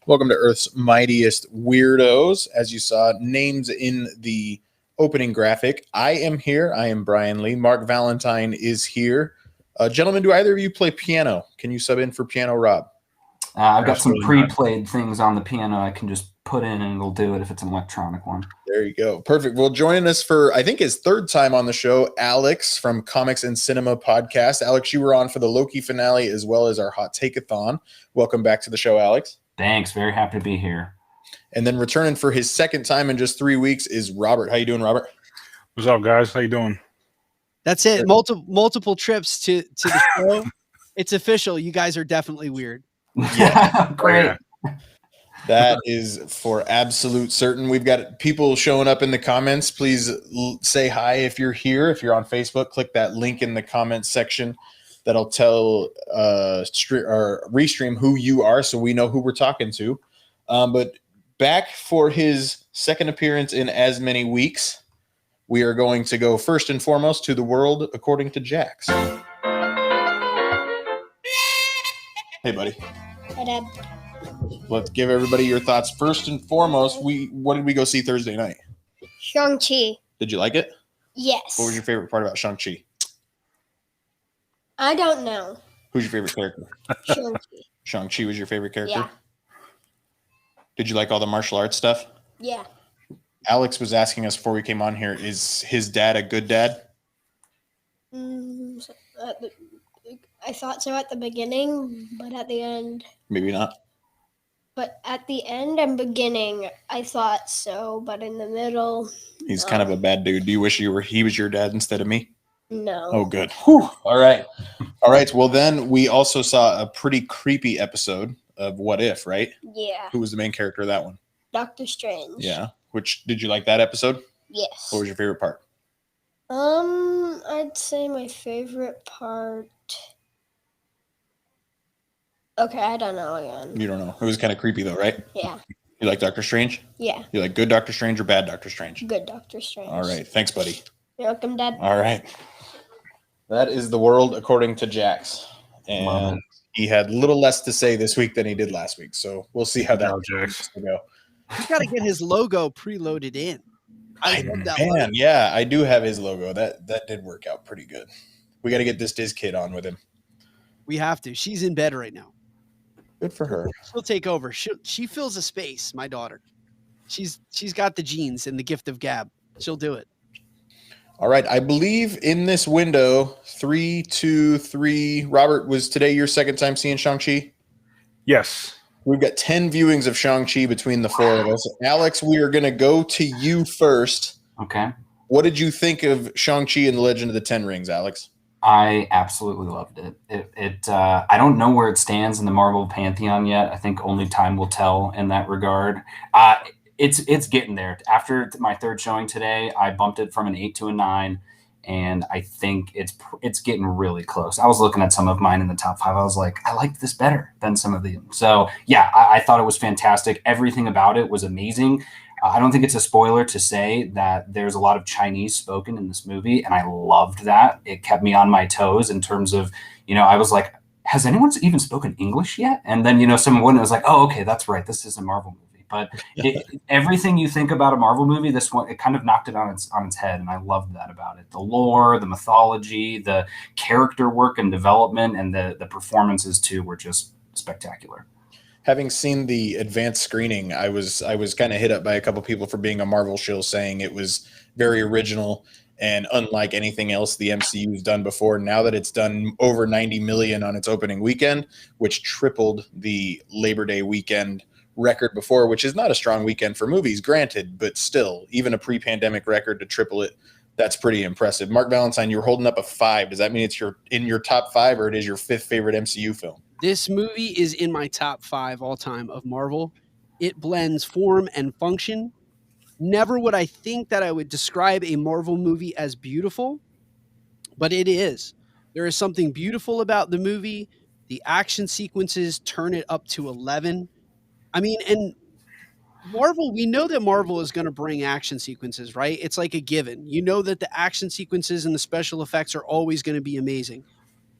Welcome to Earth's Mightiest Weirdos. As you saw, names in the opening graphic. I am here. I am Bryan Lee. Marc Valentine is here. Gentlemen, do either of you play piano? Can you sub in for Piano Rob? I've got some pre-played things on the piano I can just put in and it'll do it if it's an electronic one. There you go. Perfect. Well, joining us for, I think, his third time on the show, Alex from Comics and Cinema Podcast. Alex, you were on for the Loki finale as well as our Hot Take-a-thon. Welcome back to the show, Alex. Thanks. Very happy to be here. And then returning for his second time in just 3 weeks is Robert. How you doing, Robert? What's up, guys? How you doing? That's it. Multiple trips to the show. It's official. You guys are definitely weird. Yeah, great. That is for absolute certain. We've got people showing up in the comments. Please say hi if you're here. If you're on Facebook, click that link in the comments section. That'll tell Restream who you are, so we know who we're talking to. But back for his second appearance in as many weeks, we are going to go first and foremost to the world according to Jax. Hey, buddy. Hi, Dad. Let's give everybody your thoughts. First and foremost, what did we go see Thursday night? Shang-Chi. Did you like it? Yes. What was your favorite part about Shang-Chi? I don't know. Who's your favorite character? Shang-Chi. Shang-Chi was your favorite character? Yeah. Did you like all the martial arts stuff? Yeah. Alex was asking us before we came on here, is his dad a good dad? I thought so at the beginning, but at the end... Maybe not. But at the end and beginning, I thought so, but in the middle... He's kind of a bad dude. Do you wish he was your dad instead of me? No. Oh, good. Whew. All right. All right. Well, then we also saw a pretty creepy episode of What If, right? Yeah. Who was the main character of that one? Doctor Strange. Yeah. Did you like that episode? Yes. What was your favorite part? I'd say my favorite part... Okay, I don't know again. You don't know. It was kind of creepy though, right? Yeah. You like Doctor Strange? Yeah. You like good Doctor Strange or bad Doctor Strange? Good Doctor Strange. All right. Thanks, buddy. You're welcome, Dad. All right. That is the world according to Jax. And he had little less to say this week than he did last week. So we'll see how that Jax. go. He's got to get his logo preloaded in. I love that logo. Yeah, I do have his logo. That did work out pretty good. We got to get this Diz kid on with him. We have to. She's in bed right now. Good for her. She'll take over. She fills a space, my daughter. She's got the genes and the gift of gab. She'll do it. All right. I believe in this window, 3, 2, 3. Robert, was today your second time seeing Shang-Chi? Yes. We've got 10 viewings of Shang-Chi between the four of us. Alex, we are going to go to you first. Okay. What did you think of Shang-Chi and the Legend of the Ten Rings, Alex? I absolutely loved it. I don't know where it stands in the Marvel pantheon yet. I think only time will tell in that regard. It's getting there. After my third showing today, I bumped it from an 8 to a 9, and I think it's getting really close. I was looking at some of mine in the top 5. I was like, I liked this better than some of them. So yeah, I thought it was fantastic. Everything about it was amazing. I don't think it's a spoiler to say that there's a lot of Chinese spoken in this movie, and I loved that. It kept me on my toes in terms of, I was like, has anyone even spoken English yet? And then, someone wouldn't. I was like, oh, okay, that's right. This is a Marvel movie. But everything you think about a Marvel movie, this one, it kind of knocked it on its head, and I loved that about it. The lore, the mythology, the character work and development, and the performances, too, were just spectacular. Having seen the advanced screening, I was kind of hit up by a couple people for being a Marvel shill, saying it was very original and unlike anything else the MCU's done before. Now that it's done over 90 million on its opening weekend, which tripled the Labor Day weekend record before, which is not a strong weekend for movies, granted, but still, even a pre-pandemic record to triple it, that's pretty impressive. Marc Valentine, you were holding up a 5. Does that mean it's in your top 5, or it is your 5th favorite MCU film? This movie is in my top 5 all time of Marvel. It blends form and function. Never would I think that I would describe a Marvel movie as beautiful, but it is. There is something beautiful about the movie. The action sequences turn it up to 11. I mean, and Marvel, we know that Marvel is going to bring action sequences, right? It's like a given. You know that the action sequences and the special effects are always going to be amazing.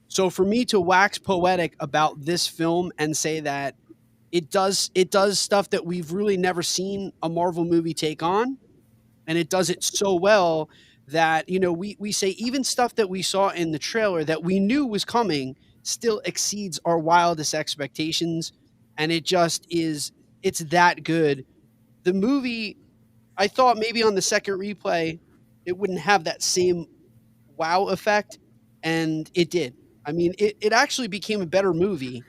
So for me to wax poetic about this film and say that It does stuff that we've really never seen a Marvel movie take on, and it does it so well that we say even stuff that we saw in the trailer that we knew was coming still exceeds our wildest expectations, and it's that good. The movie, I thought maybe on the second replay it wouldn't have that same wow effect, and it did. I mean, it actually became a better movie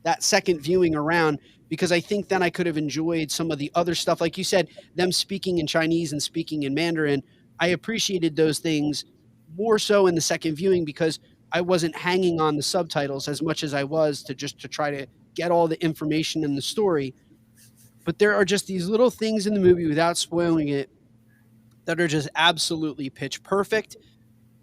that second viewing around, because I think then I could have enjoyed some of the other stuff. Like you said, them speaking in Chinese and speaking in Mandarin, I appreciated those things more so in the second viewing because I wasn't hanging on the subtitles as much as I was to try to get all the information in the story. But there are just these little things in the movie, without spoiling it, that are just absolutely pitch perfect.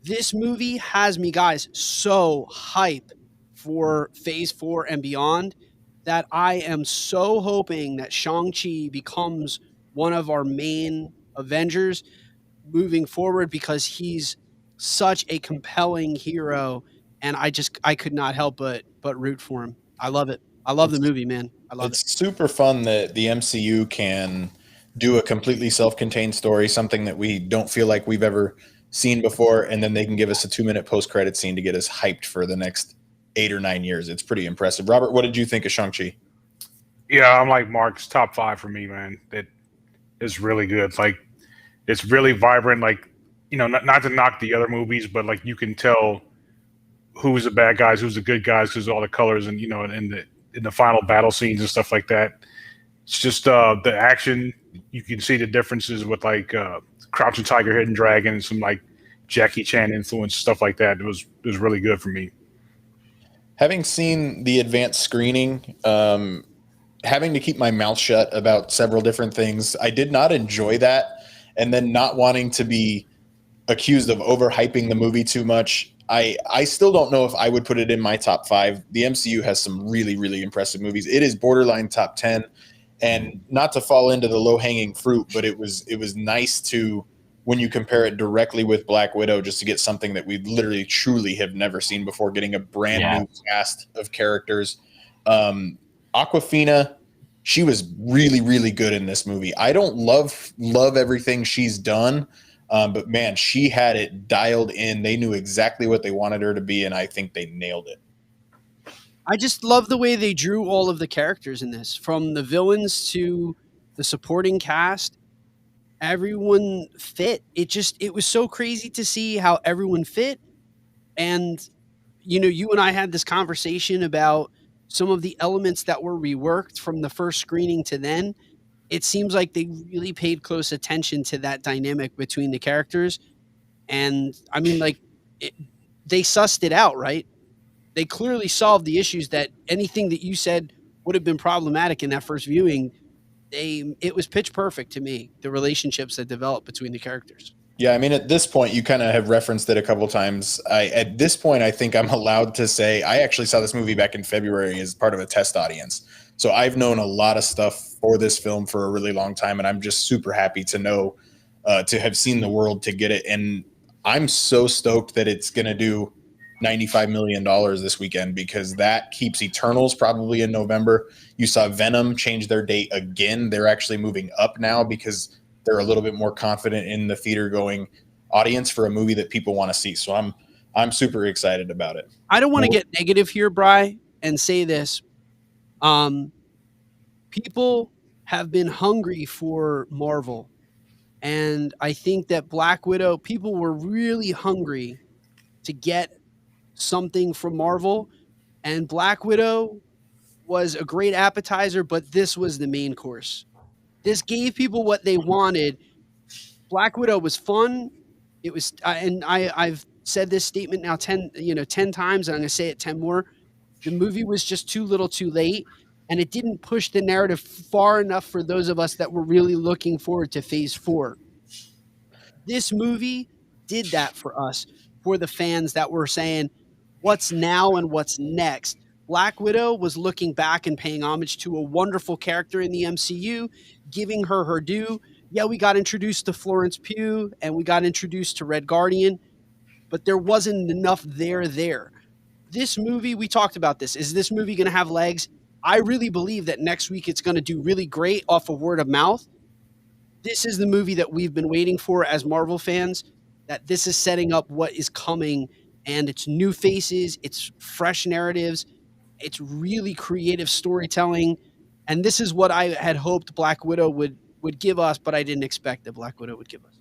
This movie has me, guys, so hype for Phase 4 and beyond that I am so hoping that Shang-Chi becomes one of our main Avengers moving forward, because he's such a compelling hero, and I could not help but root for him. I love it. I love the movie, man. I love it. It's super fun that the MCU can do a completely self-contained story, something that we don't feel like we've ever seen before, and then they can give us a 2-minute post-credit scene to get us hyped for the next 8 or 9 years. It's pretty impressive. Robert, what did you think of Shang-Chi? Yeah, I'm like Mark's top 5 for me, man. It is really good. Like, it's really vibrant. Like, not to knock the other movies, but like you can tell who's the bad guys, who's the good guys, because all the colors and in the final battle scenes and stuff like that. It's just the action. You can see the differences with like Crouching Tiger, Hidden Dragon, and some like Jackie Chan influence stuff like that. It was really good for me. Having seen the advanced screening, having to keep my mouth shut about several different things, I did not enjoy that. And then not wanting to be accused of overhyping the movie too much, I still don't know if I would put it in my top 5. The MCU has some really, really impressive movies. It is borderline top 10. And not to fall into the low-hanging fruit, but it was nice to, when you compare it directly with Black Widow, just to get something that we literally, truly have never seen before, getting a brand new cast of characters. Awkwafina, she was really, really good in this movie. I don't love everything she's done, but man, she had it dialed in. They knew exactly what they wanted her to be, and I think they nailed it. I just love the way they drew all of the characters in this, from the villains to the supporting cast. Everyone fit. It was so crazy to see how everyone fit. And, you and I had this conversation about some of the elements that were reworked from the first screening to then. It seems like they really paid close attention to that dynamic between the characters. And I mean, like, they sussed it out, right? They clearly solved the issues that anything that you said would have been problematic in that first viewing. It was pitch perfect to me, the relationships that developed between the characters. Yeah, I mean, at this point, you kind of have referenced it a couple times. At this point, I think I'm allowed to say I actually saw this movie back in February as part of a test audience. So I've known a lot of stuff for this film for a really long time, and I'm just super happy to know, to have seen the world to get it. And I'm so stoked that it's going to do $95 million this weekend, because that keeps Eternals probably in November. You saw Venom change their date again. They're actually moving up now because they're a little bit more confident in the theater going audience for a movie that people want to see. So I'm super excited about it. I don't want to get negative here, Bri, and say this. People have been hungry for Marvel. And I think that Black Widow, people were really hungry to get something from Marvel. And Black Widow was a great appetizer, but this was the main course. This gave people what they wanted. Black Widow was fun. It was, I've said this statement now 10 times, and I'm going to say it 10 more. The movie was just too little too late, and it didn't push the narrative far enough for those of us that were really looking forward to Phase 4. This movie did that for us, for the fans that were saying, what's now and what's next? Black Widow was looking back and paying homage to a wonderful character in the MCU, giving her her due. Yeah, we got introduced to Florence Pugh and we got introduced to Red Guardian, but there wasn't enough there. This movie, we talked about this. Is this movie going to have legs? I really believe that next week it's going to do really great off of word of mouth. This is the movie that we've been waiting for as Marvel fans, that this is setting up what is coming, and it's new faces, it's fresh narratives, it's really creative storytelling, and this is what I had hoped Black Widow would give us, but I didn't expect that Black Widow would give us.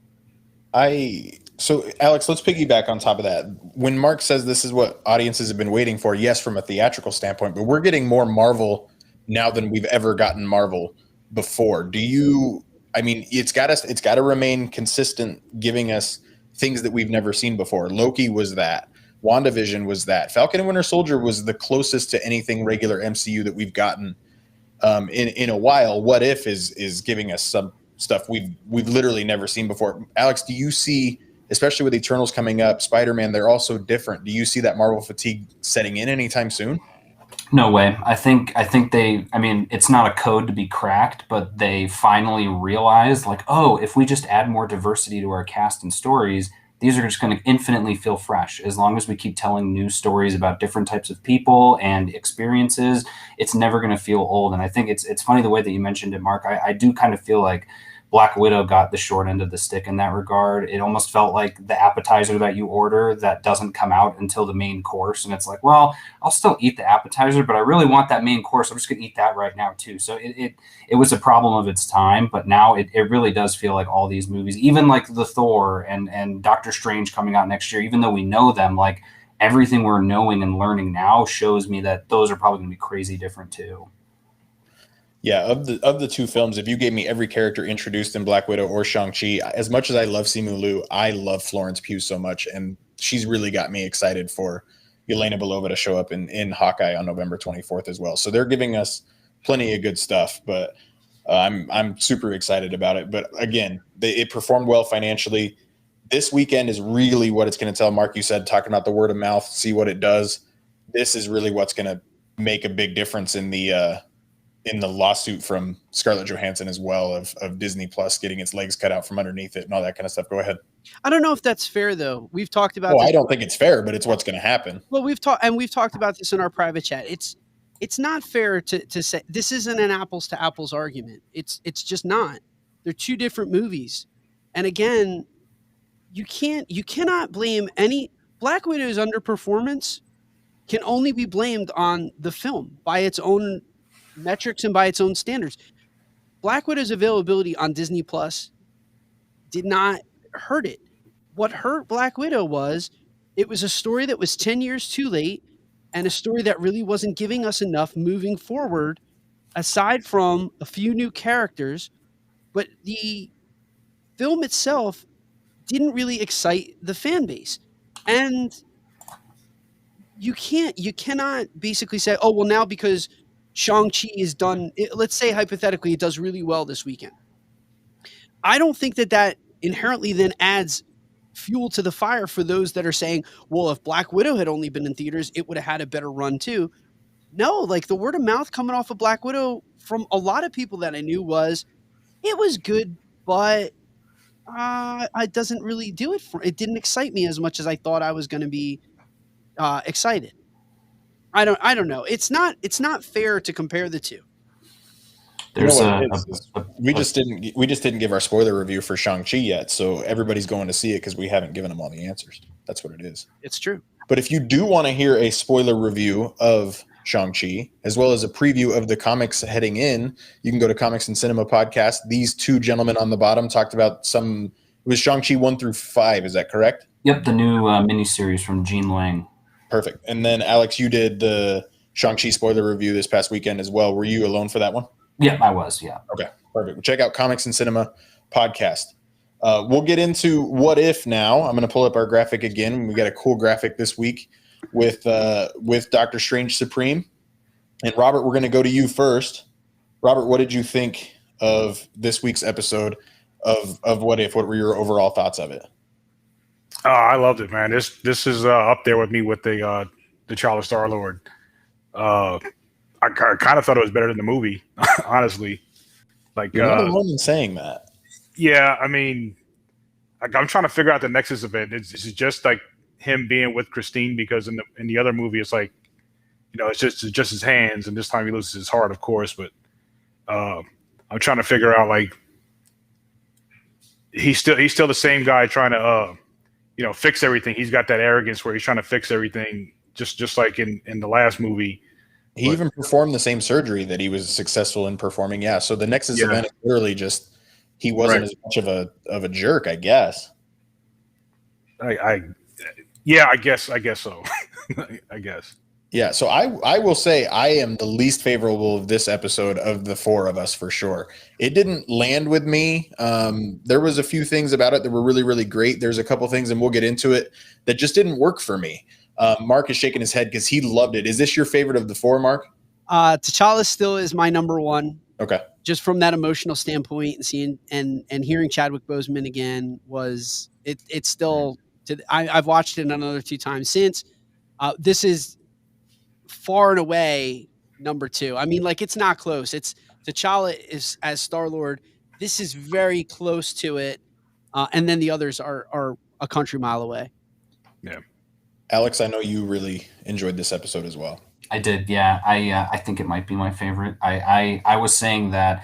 So Alex, let's piggyback on top of that. When Mark says this is what audiences have been waiting for, yes, from a theatrical standpoint, but we're getting more Marvel now than we've ever gotten Marvel before. I mean, it's got to remain consistent, giving us things that we've never seen before. Loki was that. WandaVision was that. Falcon and Winter Soldier was the closest to anything regular MCU that we've gotten in a while. What If is giving us some stuff we've literally never seen before. Alex, do you see, especially with Eternals coming up, Spider-Man, they're also different. Do you see that Marvel fatigue setting in anytime soon? No way. I think I mean, it's not a code to be cracked, but they finally realized, like, oh, if we just add more diversity to our cast and stories, these are just going to infinitely feel fresh. As long as we keep telling new stories about different types of people and experiences, it's never going to feel old. And I think it's funny the way that you mentioned it, Mark. I do kind of feel like Black Widow got the short end of the stick in that regard. It almost felt like the appetizer that you order that doesn't come out until the main course. And it's like, well, I'll still eat the appetizer, but I really want that main course. I'm just going to eat that right now too. So it was a problem of its time, but now it really does feel like all these movies, even like the Thor and Doctor Strange coming out next year, even though we know them, like everything we're knowing and learning now shows me that those are probably going to be crazy different too. Yeah, of the two films, if you gave me every character introduced in Black Widow or Shang-Chi, as much as I love Simu Liu, I love Florence Pugh so much, and she's really got me excited for Yelena Belova to show up in Hawkeye on November 24th as well. So they're giving us plenty of good stuff, but I'm super excited about it. But again, it performed well financially. This weekend is really what it's going to tell. Mark, you said, talking about the word of mouth, see what it does. This is really what's going to make a big difference in the lawsuit from Scarlett Johansson as well, of Disney Plus getting its legs cut out from underneath it and all that kind of stuff. Go ahead. I don't know if that's fair though. We've talked about I don't think it's fair, but it's what's going to happen. Well, we've talked about this in our private chat. It's not fair to say this isn't an apples to apples argument. It's just not. They're two different movies. And again, you cannot blame any Black Widow's underperformance can only be blamed on the film by its own metrics and by its own standards. Black Widow's availability on Disney Plus did not hurt it. What hurt Black Widow was it was a story that was 10 years too late and a story that really wasn't giving us enough moving forward, aside from a few new characters. But the film itself didn't really excite the fan base. And you cannot basically say, oh, well, now because Shang-Chi is done, let's say hypothetically it does really well this weekend. I don't think that inherently then adds fuel to the fire for those that are saying, well, if Black Widow had only been in theaters, it would have had a better run too. No, like the word of mouth coming off of Black Widow from a lot of people that I knew was, it was good, but it doesn't really do it it didn't excite me as much as I thought I was going to be excited. I don't know. It's not fair to compare the two. There's we just didn't give our spoiler review for Shang-Chi yet, so everybody's going to see it because we haven't given them all the answers. That's what it is. It's true. But if you do want to hear a spoiler review of Shang-Chi, as well as a preview of the comics heading in, you can go to Comics and Cinema Podcast. These two gentlemen on the bottom talked about it was Shang-Chi 1 through 5, is that correct? Yep, the new miniseries from Gene Lang. Perfect. And then, Alex, you did the Shang-Chi spoiler review this past weekend as well. Were you alone for that one? Yeah, I was, yeah. Okay, perfect. Well, check out Comics and Cinema Podcast. We'll get into What If now. I'm going to pull up our graphic again. We got a cool graphic this week with Doctor Strange Supreme. And Robert, we're going to go to you first. Robert, what did you think of this week's episode of What If? What were your overall thoughts of it? I loved it, man. This is up there with me with the T'Challa Star-Lord. I kind of thought it was better than the movie, honestly. Like, you're not alone in saying that. Yeah, I mean, I'm trying to figure out the nexus of it. It's just like him being with Christine, because in the other movie, it's like it's just his hands, and this time he loses his heart, of course. But I'm trying to figure out, like, he's still the same guy trying to fix everything. He's got that arrogance where he's trying to fix everything, just like in the last movie. He even performed the same surgery that he was successful in performing. Yeah. So the Nexus event is literally just he wasn't as much of a jerk, I guess. I guess so. I guess. Yeah, so I will say I am the least favorable of this episode of the four of us for sure. It didn't land with me. There was a few things about it that were really, really great. There's a couple things, and we'll get into it, that just didn't work for me. Marc is shaking his head because he loved it. Is this your favorite of the four, Marc? T'Challa still is my number one. Okay. Just from that emotional standpoint, and seeing and hearing Chadwick Boseman again was it's still I've watched it another 2 times since. This is far and away number 2. I mean, like, it's not close. It's T'Challa is as Star-Lord. This is very close to it, and then the others are a country mile away. Yeah. Alex, I know you really enjoyed this episode as well. I did, yeah. I think it might be my favorite. I was saying that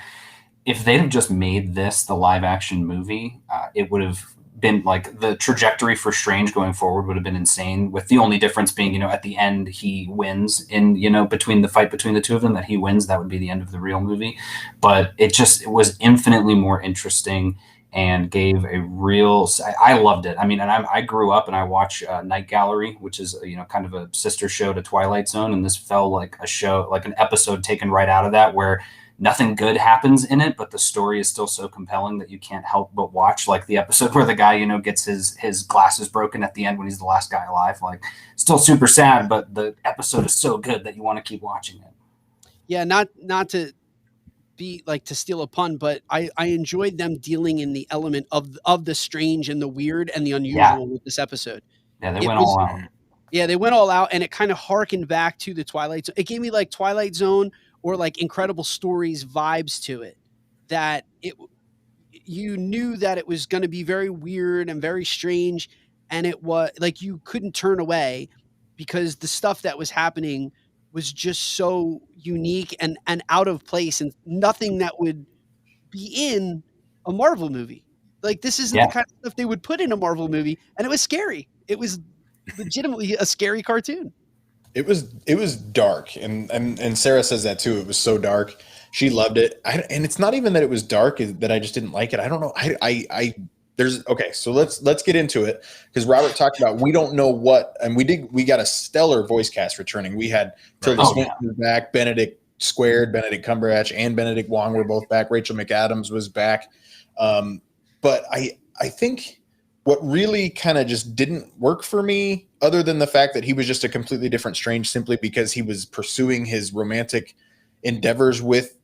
if they'd have just made this the live action movie, it would have been like the trajectory for Strange going forward would have been insane, with the only difference being, at the end he wins in, between the fight between the two of them, that he wins. That would be the end of the real movie. But it was infinitely more interesting and gave a real, I loved it. I mean, and I grew up and I watch Night Gallery, which is, kind of a sister show to Twilight Zone. And this felt like a show, like an episode taken right out of that, where nothing good happens in it, but the story is still so compelling that you can't help but watch. Like the episode where the guy, gets his glasses broken at the end when he's the last guy alive. Like, still super sad, but the episode is so good that you want to keep watching it. Yeah, not to be like to steal a pun, but I enjoyed them dealing in the element of the strange and the weird and the unusual with this episode. Yeah, they went all out. Yeah, they went all out, and it kind of harkened back to the Twilight Zone. It gave me like Twilight Zone or like Incredible Stories vibes to it, that you knew that it was going to be very weird and very strange, and it was like you couldn't turn away because the stuff that was happening was just so unique and out of place, and nothing that would be in a Marvel movie. Like, this isn't the kind of stuff they would put in a Marvel movie, and it was scary. It was legitimately a scary cartoon. It was dark, and Sarah says that too. It was so dark. She loved it, and it's not even that it was dark, that I just didn't like it. I don't know. So let's get into it, because Robert talked about we don't know what, and we got a stellar voice cast returning. We had Tilda Swinton back, Benedict Cumberbatch, and Benedict Wong were both back. Rachel McAdams was back, but I think what really kind of just didn't work for me, other than the fact that he was just a completely different Strange, simply because he was pursuing his romantic endeavors with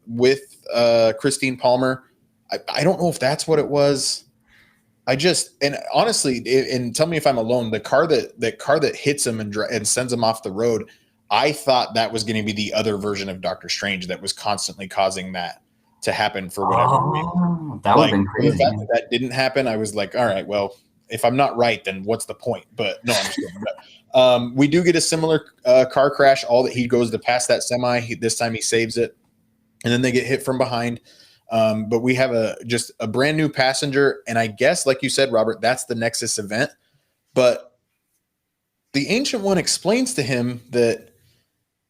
Christine Palmer. I don't know if that's what it was. And honestly, and tell me if I'm alone, the car that hits him and sends him off the road, I thought that was going to be the other version of Doctor Strange that was constantly causing that to happen for whatever reason. That would have been crazy. The fact that didn't happen, I was like, all right, well, if I'm not right, then what's the point? But no, I'm just kidding. But, we do get a similar car crash. All that he goes to pass that semi. This time he saves it, and then they get hit from behind. But we have just a brand new passenger, and I guess, like you said, Robert, that's the Nexus event. But the Ancient One explains to him that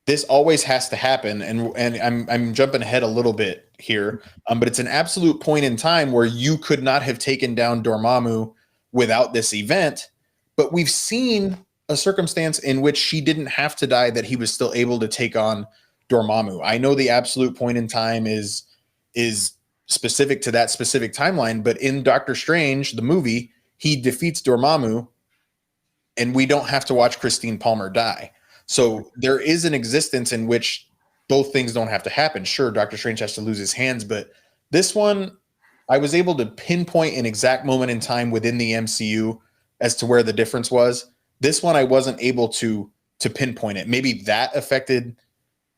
this always has to happen, and I'm jumping ahead a little bit here, but it's an absolute point in time where you could not have taken down Dormammu without this event. But we've seen a circumstance in which she didn't have to die, that he was still able to take on Dormammu. I know the absolute point in time is specific to that specific timeline, but in Doctor Strange, the movie, he defeats Dormammu, and we don't have to watch Christine Palmer die. So there is an existence in which both things don't have to happen. Sure, Doctor Strange has to lose his hands, but this one, I was able to pinpoint an exact moment in time within the MCU as to where the difference was. This one, I wasn't able to pinpoint it. Maybe that affected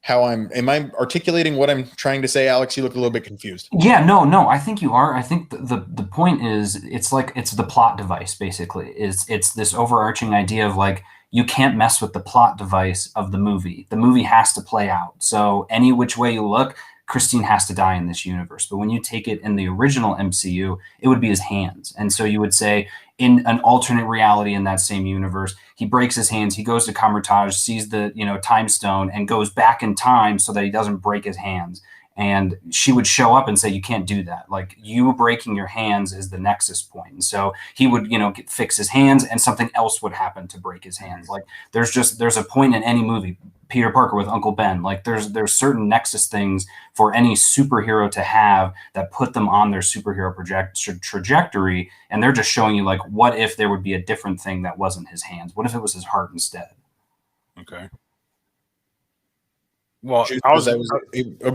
how am I articulating what I'm trying to say, Alex? You look a little bit confused. Yeah, no, I think you are. I think the point is, it's the plot device, basically. It's this overarching idea of, like, you can't mess with the plot device of the movie. The movie has to play out. So any which way you look, Christine has to die in this universe. But when you take it in the original MCU, it would be his hands. And so you would say in an alternate reality in that same universe, he breaks his hands, he goes to Kamar-Taj, sees the, time stone and goes back in time so that he doesn't break his hands. And she would show up and say, you can't do that. Like, you breaking your hands is the nexus point. And so he would, fix his hands and something else would happen to break his hands. Like, there's a point in any movie, Peter Parker with Uncle Ben, like there's certain nexus things for any superhero to have that put them on their superhero trajectory. And they're just showing you, like, what if there would be a different thing that wasn't his hands? What if it was his heart instead? Okay. Well,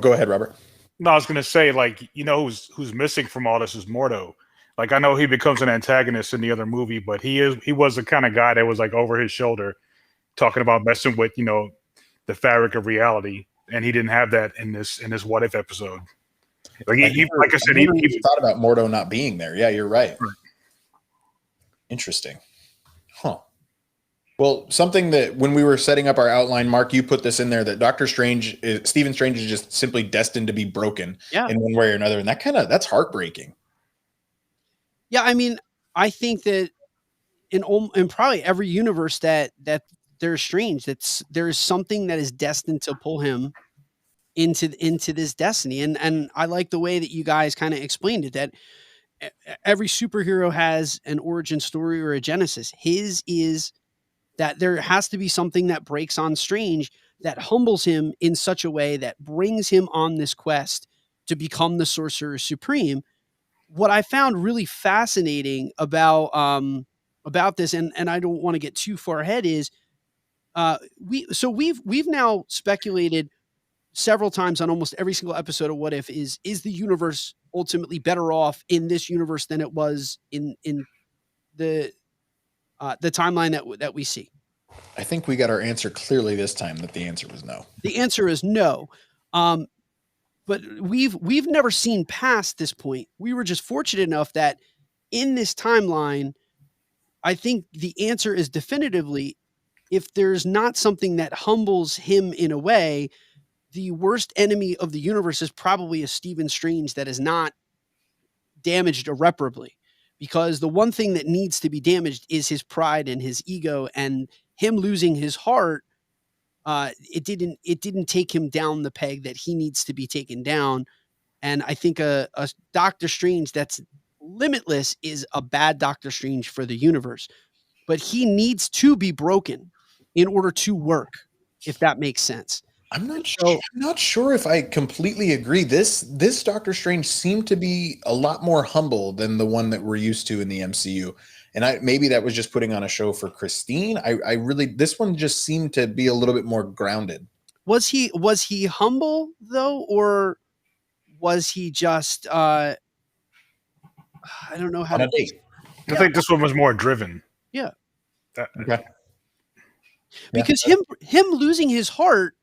go ahead, Robert. No, I was going to say, like, who's missing from all this is Mordo. Like, I know he becomes an antagonist in the other movie, but he was the kind of guy that was like over his shoulder talking about messing with, the fabric of reality. And he didn't have that in this What If episode. Like, like I said, he thought about Mordo not being there. Yeah, you're right. Interesting. Huh. Well, something that when we were setting up our outline, Mark, you put this in there that Stephen Strange is just simply destined to be broken in one way or another. And that's heartbreaking. Yeah. I mean, I think that in probably every universe that there's Strange, there is something that is destined to pull him into this destiny. And I like the way that you guys kind of explained it, that every superhero has an origin story or a genesis. His is that there has to be something that breaks on Strange that humbles him in such a way that brings him on this quest to become the Sorcerer Supreme. What I found really fascinating about this, and I don't want to get too far ahead, is we've now speculated several times on almost every single episode of What If is the universe ultimately better off in this universe than it was in the timeline that we see? I think we got our answer clearly this time, that the answer was no. The answer is no. But we've never seen past this point. We were just fortunate enough that in this timeline, I think the answer is definitively, if there's not something that humbles him in a way, the worst enemy of the universe is probably a Stephen Strange that is not damaged irreparably. Because the one thing that needs to be damaged is his pride and his ego, and him losing his heart. It didn't take him down the peg that he needs to be taken down. And I think a Doctor Strange that's limitless is a bad Doctor Strange for the universe, but he needs to be broken in order to work, if that makes sense. I'm not sure if I completely agree. This Doctor Strange seemed to be a lot more humble than the one that we're used to in the MCU. And maybe that was just putting on a show for Christine. This one just seemed to be a little bit more grounded. Was he humble though, or was he just I don't know how to I think this one was more driven. Yeah. Okay. Because him losing his heart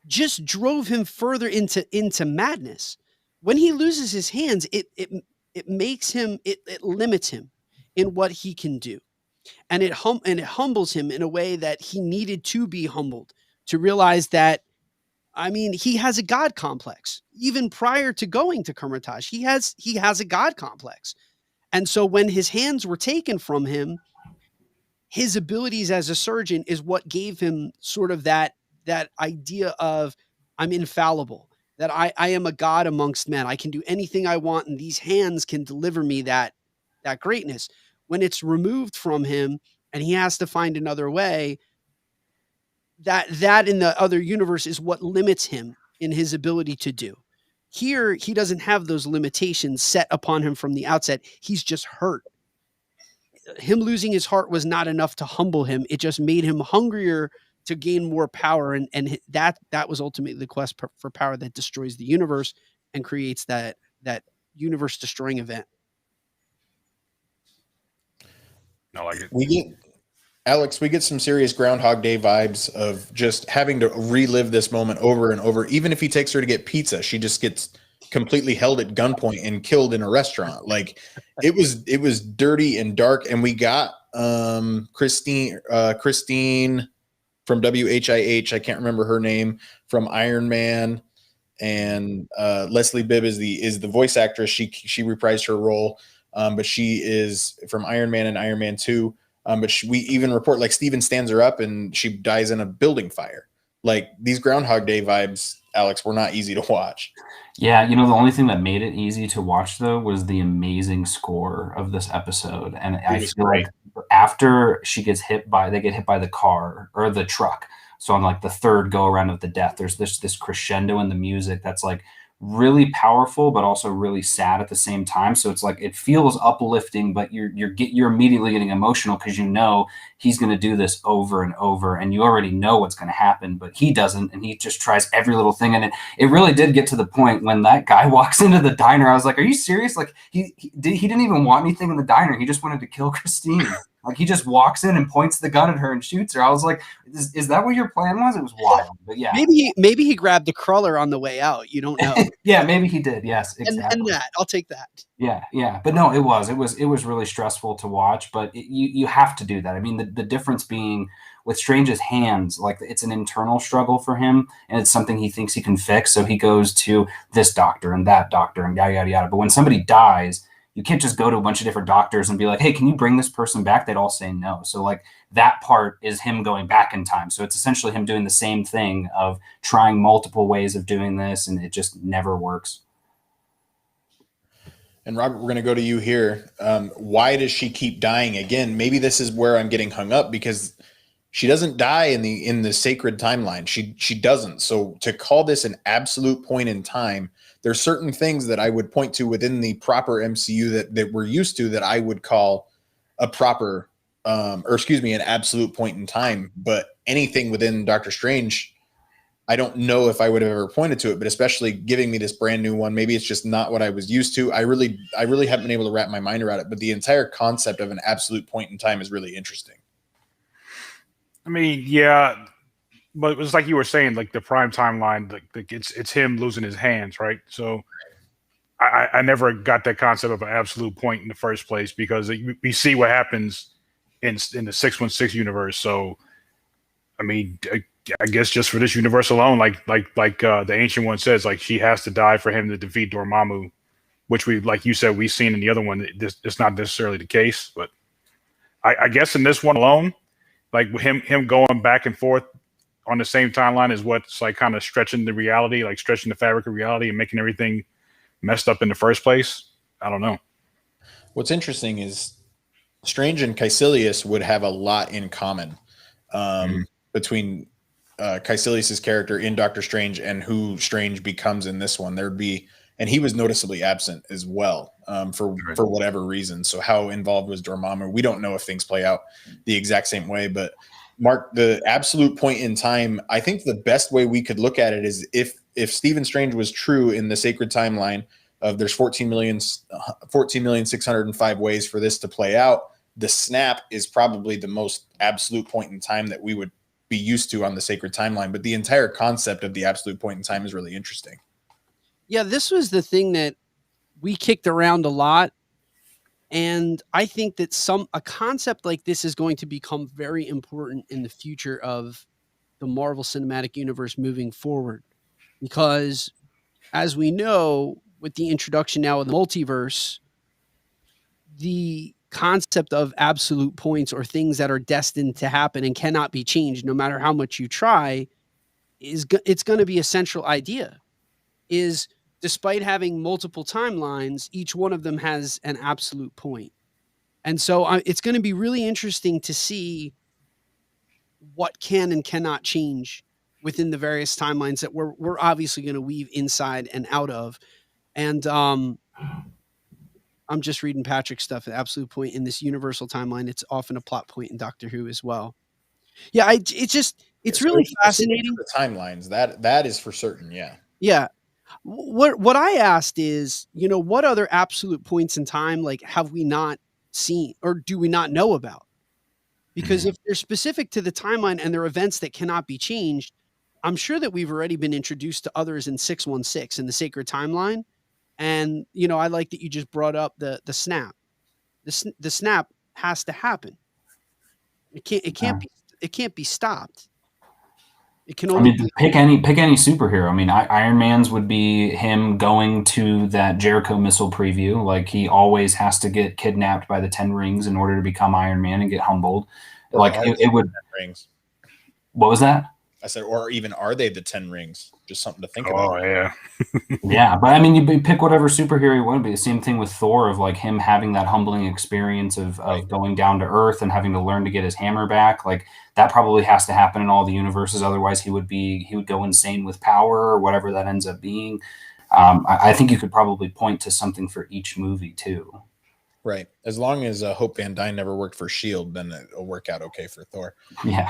just drove him further into madness. When he loses his hands, it makes him, it limits him in what he can do. And it humbles him in a way that he needed to be humbled, to realize that, I mean, he has a God complex. Even prior to going to Kamar-Taj, he has a God complex. And so when his hands were taken from him, his abilities as a surgeon is what gave him sort of that idea of, I'm infallible, that I am a God amongst men. I can do anything I want, and these hands can deliver me that greatness. When it's removed from him and he has to find another way, that in the other universe is what limits him in his ability to do. Here, he doesn't have those limitations set upon him from the outset. He's just hurt. Him losing his heart was not enough to humble him. It just made him hungrier to gain more power. And that was ultimately the quest for power that destroys the universe and creates that universe destroying event. I like it. We get some serious Groundhog Day vibes of just having to relive this moment over and over. Even if he takes her to get pizza, she just gets completely held at gunpoint and killed in a restaurant. Like, it was dirty and dark. And we got Christine from WHIH. I can't remember her name, from Iron Man, and Leslie Bibb is the voice actress. She reprised her role, but she is from Iron Man and Iron Man 2. We even report like Steven stands her up and she dies in a building fire. Like these Groundhog Day vibes, Alex, were not easy to watch. Yeah, the only thing that made it easy to watch though was the amazing score of this episode, and I feel like after they get hit by the car or the truck. So on like the third go around of the death, there's this crescendo in the music that's like really powerful, but also really sad at the same time. So it's like it feels uplifting, but you're immediately getting emotional because he's going to do this over and over, and you already know what's going to happen, but he doesn't, and he just tries every little thing. And it really did get to the point when that guy walks into the diner. I was like, "Are you serious? Like he didn't even want anything in the diner. He just wanted to kill Christine." Like he just walks in and points the gun at her and shoots her. I was like, is that what your plan was? It was wild. But yeah. Maybe he grabbed the cruller on the way out. You don't know. Yeah, maybe he did. Yes, exactly. And that, I'll take that. Yeah. But no, it was really stressful to watch, but you have to do that. I mean, the difference being with Strange's hands, like it's an internal struggle for him, and it's something he thinks he can fix. So he goes to this doctor and that doctor and yada, yada, yada. But when somebody dies, you can't just go to a bunch of different doctors and be like, hey, can you bring this person back? They'd all say no. So like that part is him going back in time. So it's essentially him doing the same thing of trying multiple ways of doing this, and it just never works. And Robert, we're going to go to you here. Why does she keep dying again? Maybe this is where I'm getting hung up, because she doesn't die in the sacred timeline. She doesn't. So to call this an absolute point in time, there's certain things that I would point to within the proper MCU that we're used to that I would call a proper, an absolute point in time. But anything within Doctor Strange, I don't know if I would have ever pointed to it, but especially giving me this brand new one, maybe it's just not what I was used to. I really haven't been able to wrap my mind around it, but the entire concept of an absolute point in time is really interesting. I mean, yeah, but it was like you were saying, like the prime timeline, like it's him losing his hands, right? So I never got that concept of an absolute point in the first place, because we see what happens in the 616 universe. So, I mean, I guess just for this universe alone, like the Ancient One says, like she has to die for him to defeat Dormammu, which like you said, we've seen in the other one. It's not necessarily the case, but I guess in this one alone, like him going back and forth on the same timeline is what's like kind of stretching the reality, like stretching the fabric of reality and making everything messed up in the first place. I don't know. What's interesting is Strange and Caecilius would have a lot in common between Caecilius's character in Doctor Strange and who Strange becomes in this one. And he was noticeably absent as well, for whatever reason. So how involved was Dormammu? We don't know if things play out the exact same way. But Mark, the absolute point in time, I think the best way we could look at it is if Stephen Strange was true in the sacred timeline of there's 14,605 ways for this to play out, the snap is probably the most absolute point in time that we would be used to on the sacred timeline. But the entire concept of the absolute point in time is really interesting. Yeah, this was the thing that we kicked around a lot. And I think that a concept like this is going to become very important in the future of the Marvel Cinematic Universe moving forward. Because as we know, with the introduction now of the multiverse, the concept of absolute points or things that are destined to happen and cannot be changed no matter how much you try, it's going to be a central idea. Is despite having multiple timelines, each one of them has an absolute point. And so it's going to be really interesting to see what can and cannot change within the various timelines that we're obviously going to weave inside and out of. And I'm just reading Patrick's stuff. An absolute point in this universal timeline. It's often a plot point in Doctor Who as well. Yeah, it's really fascinating. The timelines, that is for certain. Yeah. Yeah. What I asked is, what other absolute points in time, like, have we not seen or do we not know about? Because if they're specific to the timeline and they're events that cannot be changed, I'm sure that we've already been introduced to others in 616 in the sacred timeline. And, I like that you just brought up the snap. The snap has to happen. It can't be stopped. It can I only mean, pick any superhero. I mean, Iron Man's would be him going to that Jericho missile preview. Like he always has to get kidnapped by the Ten Rings in order to become Iron Man and get humbled. Like it would. Rings. What was that? I said, or even are they the 10 rings? Just something to think about. Oh yeah. Yeah, but I mean, you pick whatever superhero you want to be. The same thing with Thor, of like him having that humbling experience of going down to Earth and having to learn to get his hammer back. Like that probably has to happen in all the universes. Otherwise, he would go insane with power or whatever that ends up being. I think you could probably point to something for each movie too. Right. As long as Hope Van Dyne never worked for S.H.I.E.L.D., then it'll work out okay for Thor. Yeah.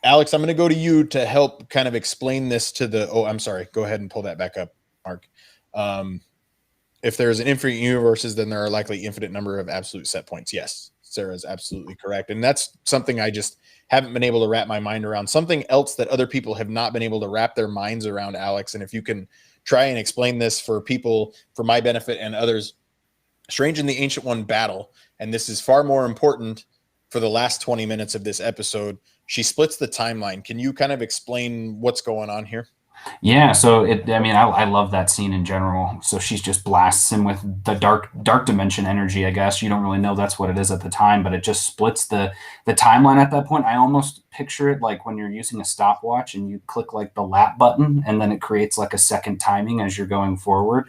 Alex, I'm going to go to you to help kind of explain this to the. Oh, I'm sorry. Go ahead and pull that back up, Mark. If there's an infinite universes, then there are likely infinite number of absolute set points. Yes, Sarah's absolutely correct. And that's something I just haven't been able to wrap my mind around. Something else that other people have not been able to wrap their minds around, Alex. And if you can try and explain this for people, for my benefit and others, Strange in the Ancient One battle, and this is far more important for the last 20 minutes of this episode. She splits the timeline. Can you kind of explain what's going on here? Yeah, so I love that scene in general. So she just blasts him with the dark dimension energy, I guess. You don't really know that's what it is at the time, but it just splits the timeline at that point. I almost picture it like when you're using a stopwatch and you click like the lap button and then it creates like a second timing as you're going forward.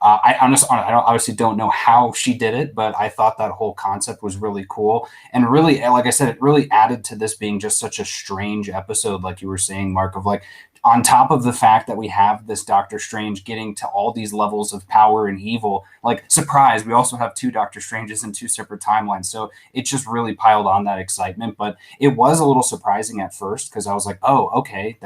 I obviously don't know how she did it, but I thought that whole concept was really cool. And really, like I said, it really added to this being just such a strange episode, like you were saying, Mark, of like, on top of the fact that we have this Doctor Strange getting to all these levels of power and evil, like, surprise, we also have two Doctor Stranges in two separate timelines. So it just really piled on that excitement. But it was a little surprising at first because I was like, oh, okay,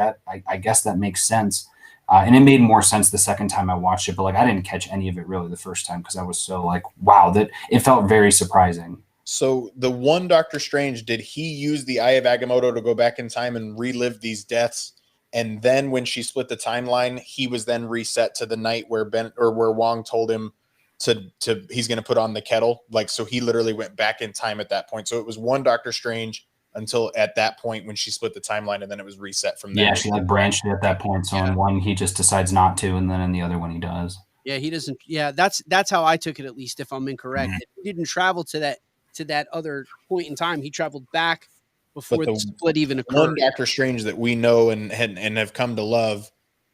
I guess that makes sense. And it made more sense the second time I watched it. But like, I didn't catch any of it really the first time because I was so like, wow, that it felt very surprising. So the one Doctor Strange, did he use the Eye of Agamotto to go back in time and relive these deaths? And then when she split the timeline, he was then reset to the night where where Wong told him to he's going to put on the kettle. Like, so he literally went back in time at that point. So it was one Doctor Strange until at that point when she split the timeline, and then it was reset from there. Yeah, she like branched it at that point. So in one, he just decides not to, and then in the other one, he does. Yeah, he doesn't. Yeah, that's how I took it, at least if I'm incorrect. Mm-hmm. He didn't travel to that other point in time. He traveled back before the split even occurred. One Doctor Strange that we know and have come to love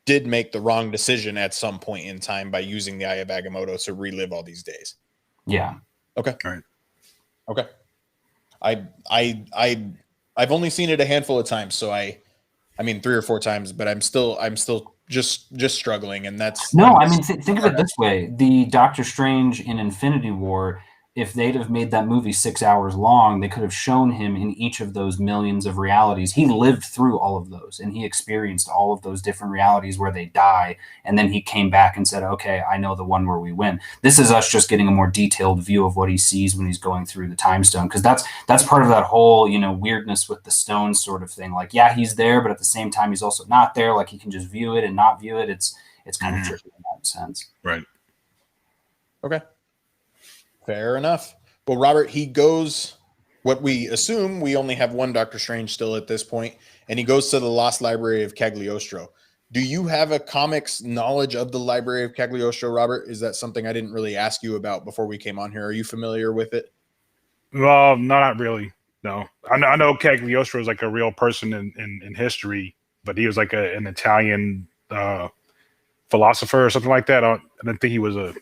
did make the wrong decision at some point in time by using the Eye of Agamotto to relive all these days. Yeah. Okay. All right. Okay. I've only seen it a handful of times, so I mean 3 or 4 times, but I'm still just struggling, and that's no. I mean, think of it this way: the Doctor Strange in Infinity War. If they'd have made that movie 6 hours long, they could have shown him in each of those millions of realities. He lived through all of those, and he experienced all of those different realities where they die. And then he came back and said, okay, I know the one where we win. This is us just getting a more detailed view of what he sees when he's going through the time stone. Because that's part of that whole, weirdness with the stone sort of thing. Like, yeah, he's there, but at the same time, he's also not there. Like, he can just view it and not view it. It's kind of tricky in that sense. Right. Okay. Fair enough. Well, Robert, he goes, what we assume, we only have one Doctor Strange still at this point, and he goes to the Lost Library of Cagliostro. Do you have a comics knowledge of the Library of Cagliostro, Robert? Is that something I didn't really ask you about before we came on here? Are you familiar with it? Well, not really. No, I know Cagliostro is like a real person in history, but he was like an Italian philosopher or something like that. I didn't think he was a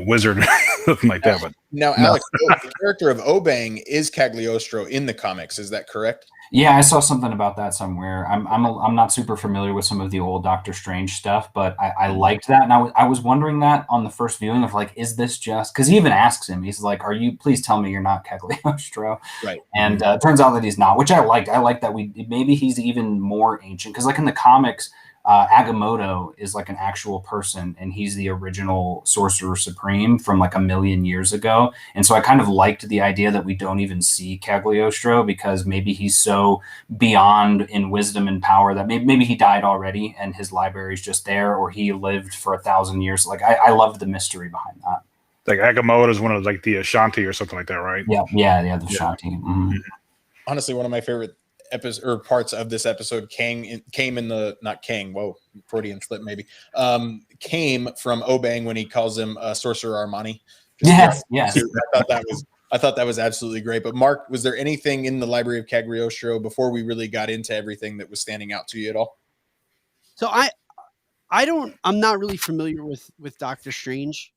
wizard, something like that. But now, Alex, the character of Obang is Cagliostro in the comics. Is that correct? Yeah, I saw something about that somewhere. I'm not super familiar with some of the old Doctor Strange stuff, but I liked that, and I was wondering that on the first viewing of like, is this just because he even asks him? He's like, "Are you? Please tell me you're not Cagliostro." Right. And it turns out that he's not, which I liked. I like that maybe he's even more ancient because like in the comics. Agamotto is like an actual person, and he's the original Sorcerer Supreme from like 1,000,000 years ago. And so I kind of liked the idea that we don't even see Cagliostro because maybe he's so beyond in wisdom and power that maybe he died already and his library is just there, or he lived for 1,000 years. Like I loved the mystery behind that. Like Agamotto is one of like the Ashanti or something like that, right? Yeah. The Ashanti. Mm-hmm. Honestly, one of my favorite episodes or parts of this episode came in the not Kang. Whoa, Freudian slip maybe. Came from Obang when he calls him Sorcerer Armani. Yes. I thought that was absolutely great. But Mark, was there anything in the Library of Cagliostro before we really got into everything that was standing out to you at all? So I'm not really familiar with Doctor Strange.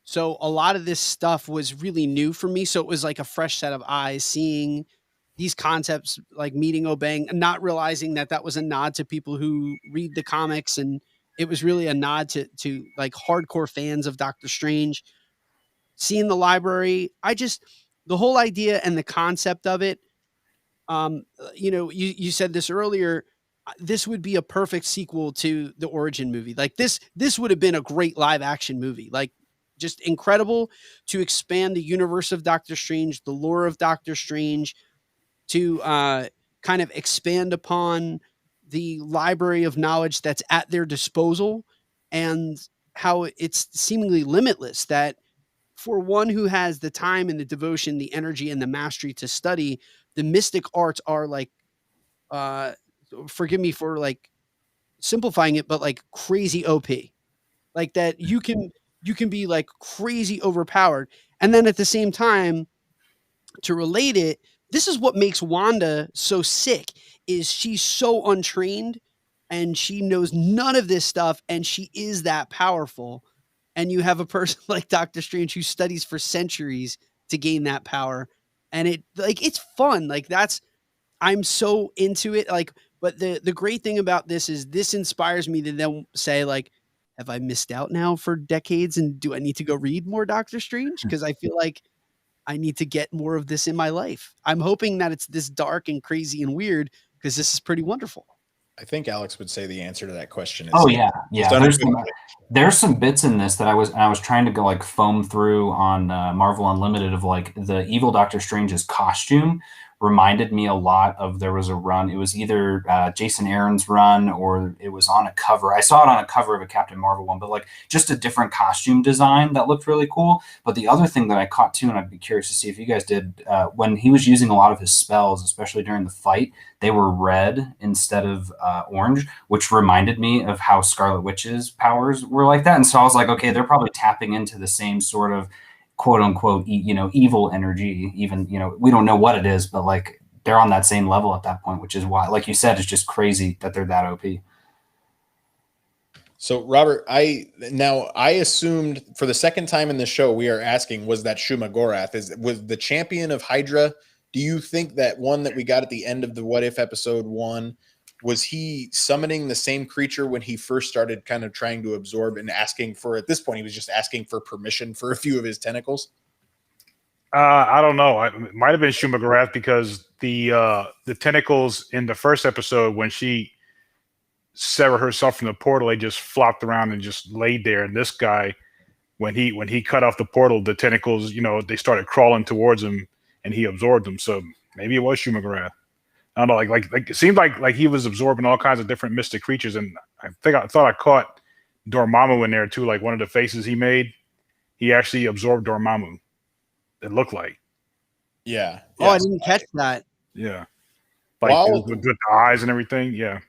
So a lot of this stuff was really new for me. So it was like a fresh set of eyes seeing these concepts, like meeting Obang, not realizing that was a nod to people who read the comics, and it was really a nod to like hardcore fans of Doctor Strange. Seeing the library, the whole idea and the concept of it. You said this earlier. This would be a perfect sequel to the origin movie. Like this would have been a great live action movie. Like just incredible to expand the universe of Doctor Strange, the lore of Doctor Strange, to kind of expand upon the library of knowledge that's at their disposal, and how it's seemingly limitless. That for one who has the time and the devotion, the energy and the mastery to study, the mystic arts are like, forgive me for like simplifying it, but like crazy OP. Like that you can be like crazy overpowered. And then at the same time, to relate it, this is what makes Wanda so sick, is she's so untrained and she knows none of this stuff, and she is that powerful. And you have a person like Doctor Strange who studies for centuries to gain that power. And it's fun. Like I'm so into it. Like, but the great thing about this is this inspires me to then say, like, have I missed out now for decades? And do I need to go read more Doctor Strange? Because I feel like I need to get more of this in my life. I'm hoping that it's this dark and crazy and weird, because this is pretty wonderful. I think Alex would say the answer to that question is There's some bits in this that I was trying to go like foam through on Marvel Unlimited of like the evil Doctor Strange's costume reminded me a lot of, there was a run. It was either Jason Aaron's run or it was on a cover. I saw it on a cover of a Captain Marvel one, but like just a different costume design that looked really cool. But the other thing that I caught too, and I'd be curious to see if you guys did, when he was using a lot of his spells, especially during the fight, they were red instead of orange, which reminded me of how Scarlet Witch's powers were like that. And so I was like, okay, they're probably tapping into the same sort of quote unquote, evil energy. Even, we don't know what it is, but like they're on that same level at that point, which is why, like you said, it's just crazy that they're that OP. So Robert, I assumed for the second time in the show, we are asking, was that Shuma Gorath? Was the champion of Hydra? Do you think that one that we got at the end of the What If episode 1, was he summoning the same creature when he first started kind of trying to absorb and asking for, at this point, he was just asking for permission for a few of his tentacles? I don't know. It might have been Shuma Gorath, because the tentacles in the first episode, when she severed herself from the portal, they just flopped around and just laid there. And this guy, when he cut off the portal, the tentacles, they started crawling towards him and he absorbed them. So maybe it was Shuma Gorath. I don't know, like it seemed like he was absorbing all kinds of different mystic creatures, and I thought I caught Dormammu in there too. Like one of the faces he made, he actually absorbed Dormammu. It looked like. Yeah. Oh, I didn't catch that. Yeah. Like with the eyes and everything. Yeah.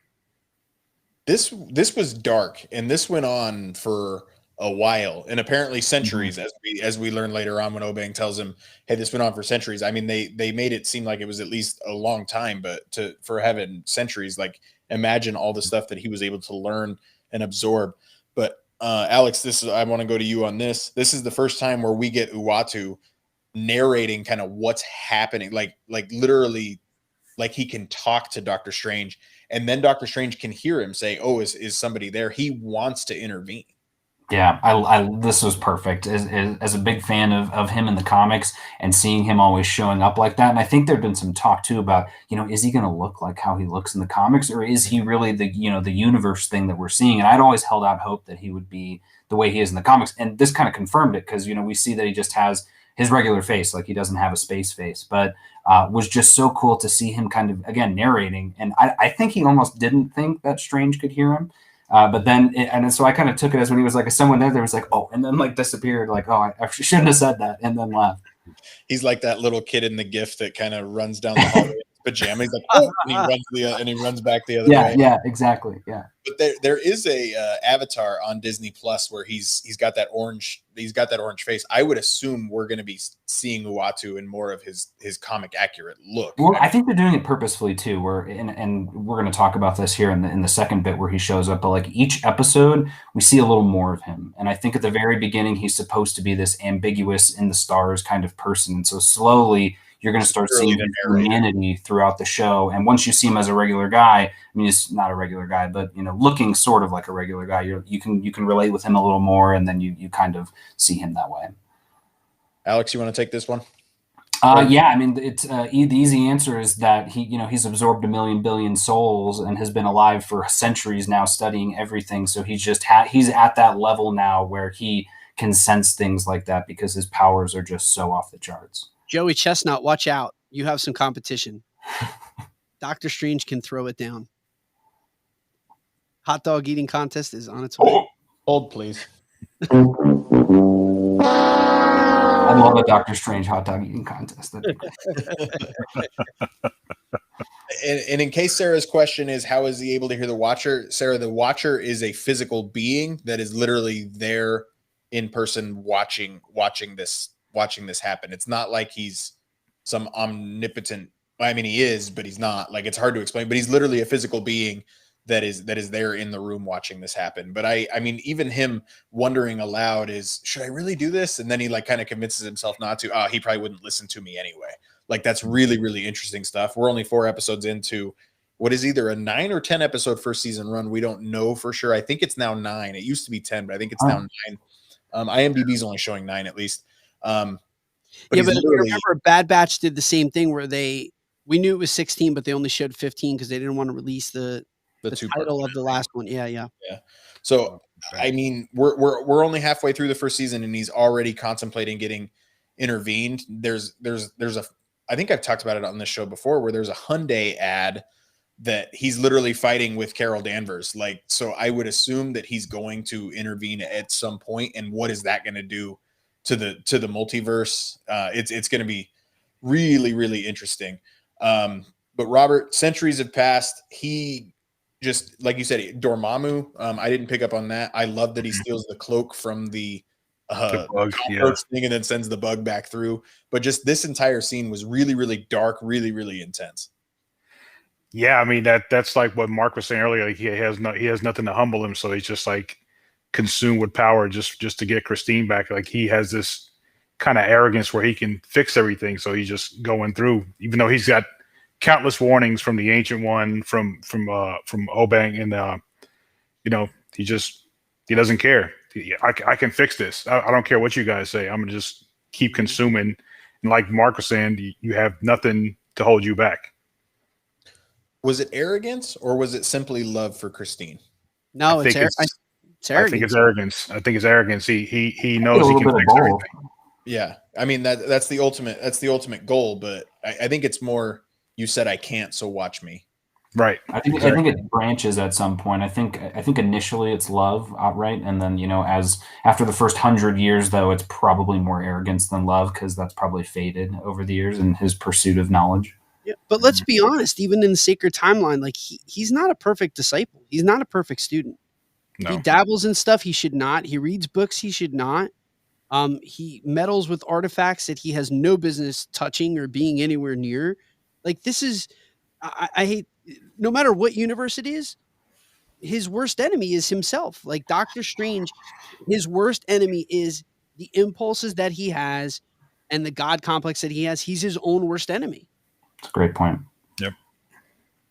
This was dark, and this went on for a while, and apparently centuries, as we learn later on when Obang tells him, hey, this went on for centuries. I mean, they made it seem like it was at least a long time, but for having centuries, like imagine all the stuff that he was able to learn and absorb. But Alex, I want to go to you on this. This is the first time where we get Uatu narrating kind of what's happening, like literally, like he can talk to Doctor Strange, and then Doctor Strange can hear him say, oh, is somebody there? He wants to intervene. Yeah, I this was perfect. As a big fan of him in the comics and seeing him always showing up like that. And I think there'd been some talk too about, is he going to look like how he looks in the comics, or is he really the universe thing that we're seeing? And I'd always held out hope that he would be the way he is in the comics. And this kind of confirmed it, because, we see that he just has his regular face, like he doesn't have a space face, but was just so cool to see him kind of, again, narrating. And I think he almost didn't think that Strange could hear him. But then, so I kind of took it as when he was like, "Is someone there?" There was like, "Oh," and then like disappeared. Like, "Oh, I shouldn't have said that," and then left. He's like that little kid in the GIF that kind of runs down the hallway in his pajamas. He's like, oh, and he runs back the other way. Yeah, exactly. Yeah. But there is a Avatar on Disney Plus where he's got that orange face. I would assume we're going to be seeing Uatu in more of his comic accurate look. Well, I think they're doing it purposefully too. And we're going to talk about this here in the second bit where he shows up. But like each episode, we see a little more of him. And I think at the very beginning, he's supposed to be this ambiguous in the stars kind of person. And so slowly, you're going to start seeing his humanity throughout the show. And once you see him as a regular guy, I mean, he's not a regular guy, but looking sort of like a regular guy, you can relate with him a little more, and then you kind of see him that way. Alex, you want to take this one? Yeah, I mean, it's the easy answer is that he's absorbed 1 million billion souls and has been alive for centuries now, studying everything. So he's at that level now where he can sense things like that because his powers are just so off the charts. Joey Chestnut, watch out! You have some competition. Doctor Strange can throw it down. Hot dog eating contest is on its way. Hold, please. I love a Doctor Strange hot dog eating contest. And in case Sarah's question is, how is he able to hear the Watcher? Sarah, the Watcher is a physical being that is literally there in person watching this happen. It's not like he's some omnipotent. I mean, he is, but he's not. Like, it's hard to explain. But he's literally a physical being that is there in the room watching this happen. But I mean, even him wondering aloud is, should I really do this? And then he like kind of convinces himself not to. He probably wouldn't listen to me anyway. Like, that's really, really interesting stuff. We're only 4 episodes into what is either a 9 or 10 episode first season run. We don't know for sure. I think it's now 9. It used to be 10, but I think it's now 9. IMDb is only showing 9 at least. But remember, Bad Batch did the same thing where we knew it was 16, but they only showed 15 because they didn't want to release the title of the last one. Yeah. So I mean, we're only halfway through the first season, and he's already contemplating getting intervened. There's I think I've talked about it on this show before, where there's a Hyundai ad that he's literally fighting with Carol Danvers. Like, so I would assume that he's going to intervene at some point. And what is that going to do to the multiverse? It's going to be really, really interesting. But Robert, centuries have passed. He just, like you said, Dormammu. I didn't pick up on that. I love that he steals the cloak from the bug, thing and then sends the bug back through. But just this entire scene was really, really dark, really, really intense. Yeah, I mean that's like what Marc was saying earlier. Like, he has nothing to humble him, so he's just like consumed with power just to get Christine back. Like, he has this kind of arrogance where he can fix everything, so he's just going through, even though he's got countless warnings from the Ancient One, from Obang, and he doesn't care. I can fix this. I don't care what you guys say. I'm gonna just keep consuming. And like Marc was saying, you have nothing to hold you back. Was it arrogance, or was it simply love for Christine? No, it's arrogance. I think it's arrogance. He knows he can fix everything. Yeah, I mean that's the ultimate goal. But I think it's more, you said I can't, so watch me. Right. I think it branches at some point. I think initially it's love outright, and then as after the first 100 years, though, it's probably more arrogance than love, because that's probably faded over the years in his pursuit of knowledge. Yeah, but let's be honest. Even in the sacred timeline, like he's not a perfect disciple. He's not a perfect student. No. He dabbles in stuff he should not. He reads books he should not. He meddles with artifacts that he has no business touching or being anywhere near. Like, this is, I hate, no matter what universe it is, his worst enemy is himself. Like Doctor Strange, his worst enemy is the impulses that he has and the God complex that he has. He's his own worst enemy. That's a great point. Yep.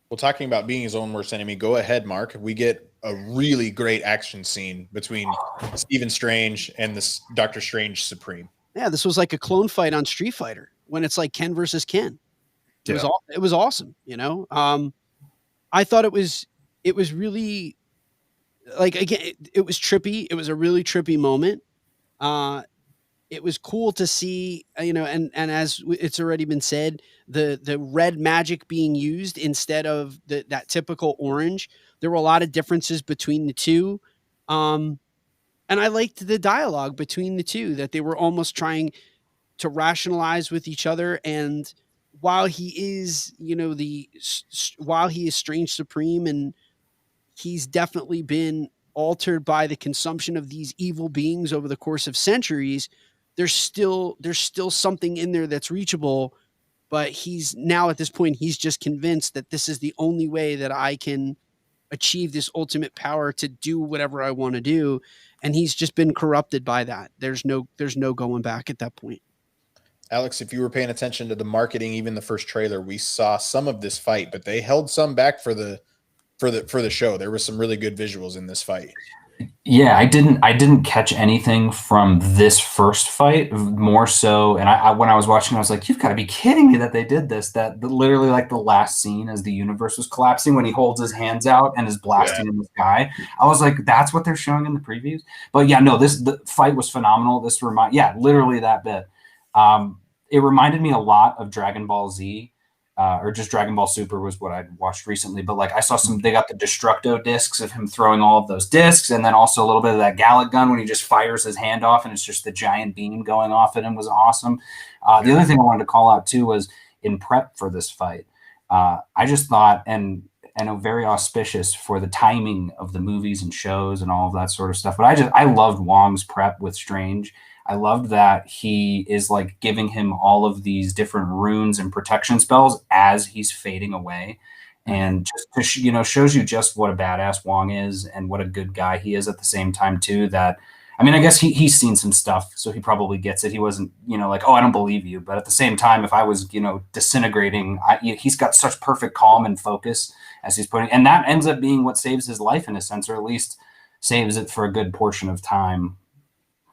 Well, talking about being his own worst enemy, go ahead, Marc. We get a really great action scene between Stephen Strange and this Doctor Strange Supreme. Yeah, this was like a clone fight on Street Fighter when it's like Ken versus Ken. It was awesome, I thought it was really, like, again, it was trippy. It was a really trippy moment. It was cool to see, and as it's already been said, the red magic being used instead of that typical orange There were a lot of differences between the two. And I liked the dialogue between the two, that they were almost trying to rationalize with each other. And while he is, while he is Strange Supreme, and he's definitely been altered by the consumption of these evil beings over the course of centuries, there's still something in there that's reachable. But he's now, at this point, he's just convinced that this is the only way that I can achieve this ultimate power to do whatever I want to do. And he's just been corrupted by that. There's no going back at that point. Alex, if you were paying attention to the marketing, even the first trailer, we saw some of this fight, but they held some back for the show. There were some really good visuals in this fight. Yeah, I didn't catch anything from this first fight, more so. And I when I was watching, I was like, you've got to be kidding me that they did this. That literally, like, the last scene as the universe was collapsing, when he holds his hands out and is blasting in the sky. I was like, that's what they're showing in the previews. But yeah, no, the fight was phenomenal. Literally that bit. It reminded me a lot of Dragon Ball Z. Or just Dragon Ball Super was what I'd watched recently. But like, I saw they got the Destructo discs of him throwing all of those discs, and then also a little bit of that Gallic gun when he just fires his hand off and it's just the giant beam going off at him was awesome. The other thing I wanted to call out too was in prep for this fight, I just thought, and very auspicious for the timing of the movies and shows and all of that sort of stuff. But I loved Wong's prep with Strange. I loved that he is like giving him all of these different runes and protection spells as he's fading away, and just shows you just what a badass Wong is and what a good guy he is at the same time too. That, I mean, I guess he's seen some stuff, so he probably gets it. He wasn't, like, oh, I don't believe you. But at the same time, if I was, disintegrating, he's got such perfect calm and focus as he's putting, and that ends up being what saves his life in a sense, or at least saves it for a good portion of time.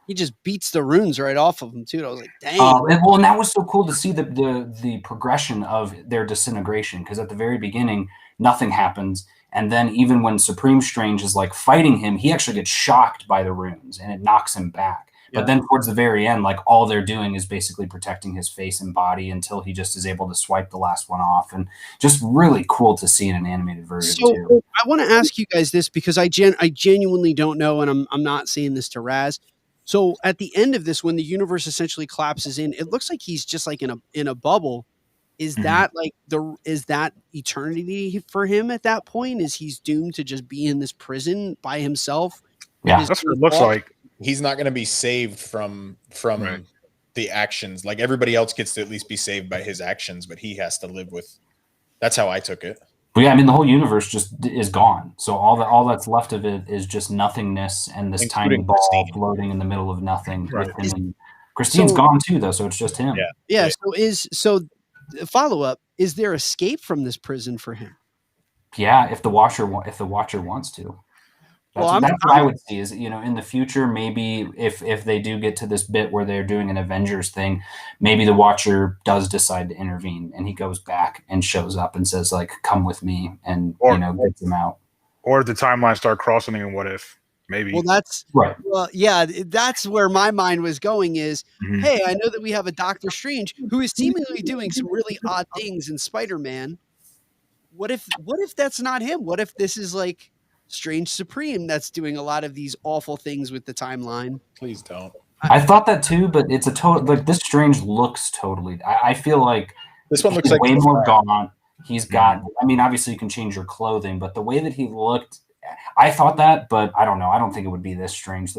He just beats the runes right off of him too. I was like, dang. And that was so cool to see the progression of their disintegration, because at the very beginning, nothing happens. And then even when Supreme Strange is like fighting him, he actually gets shocked by the runes and it knocks him back. Yeah. But then towards the very end, like, all they're doing is basically protecting his face and body until he just is able to swipe the last one off. And just really cool to see in an animated version too. I want to ask you guys this, because I genuinely don't know, and I'm not saying this to Raz. So at the end of this, when the universe essentially collapses in, it looks like he's just like in a bubble. Is that like is that eternity for him at that point? Is he's doomed to just be in this prison by himself? Yeah, that's what it looks like. He's not going to be saved from right. the actions. Like, everybody else gets to at least be saved by his actions, but he has to live with. That's how I took it. But yeah, I mean, the whole universe just is gone. So all that's left of it is just nothingness and this tiny ball Christine floating in the middle of nothing. Right. With him. And Christine's gone too, though, so it's just him. Yeah. So follow up: is there escape from this prison for him? Yeah, if the Watcher wants to. That's what I would see is, in the future, maybe if they do get to this bit where they're doing an Avengers thing, maybe the Watcher does decide to intervene and he goes back and shows up and says, like, come with me, and gets him out. Or if the timelines start crossing, and what if? Maybe. Well, that's right. Well, yeah, that's where my mind was going is, hey, I know that we have a Doctor Strange who is seemingly doing some really odd things in Spider-Man. What if that's not him? What if this is like Strange Supreme that's doing a lot of these awful things with the timeline? Please don't. I thought that too, but it's a total, like, this Strange looks totally. I feel like this one looks like way more gaunt. He's got. I mean, obviously you can change your clothing, but the way that he looked, I thought that, but I don't know. I don't think it would be this Strange.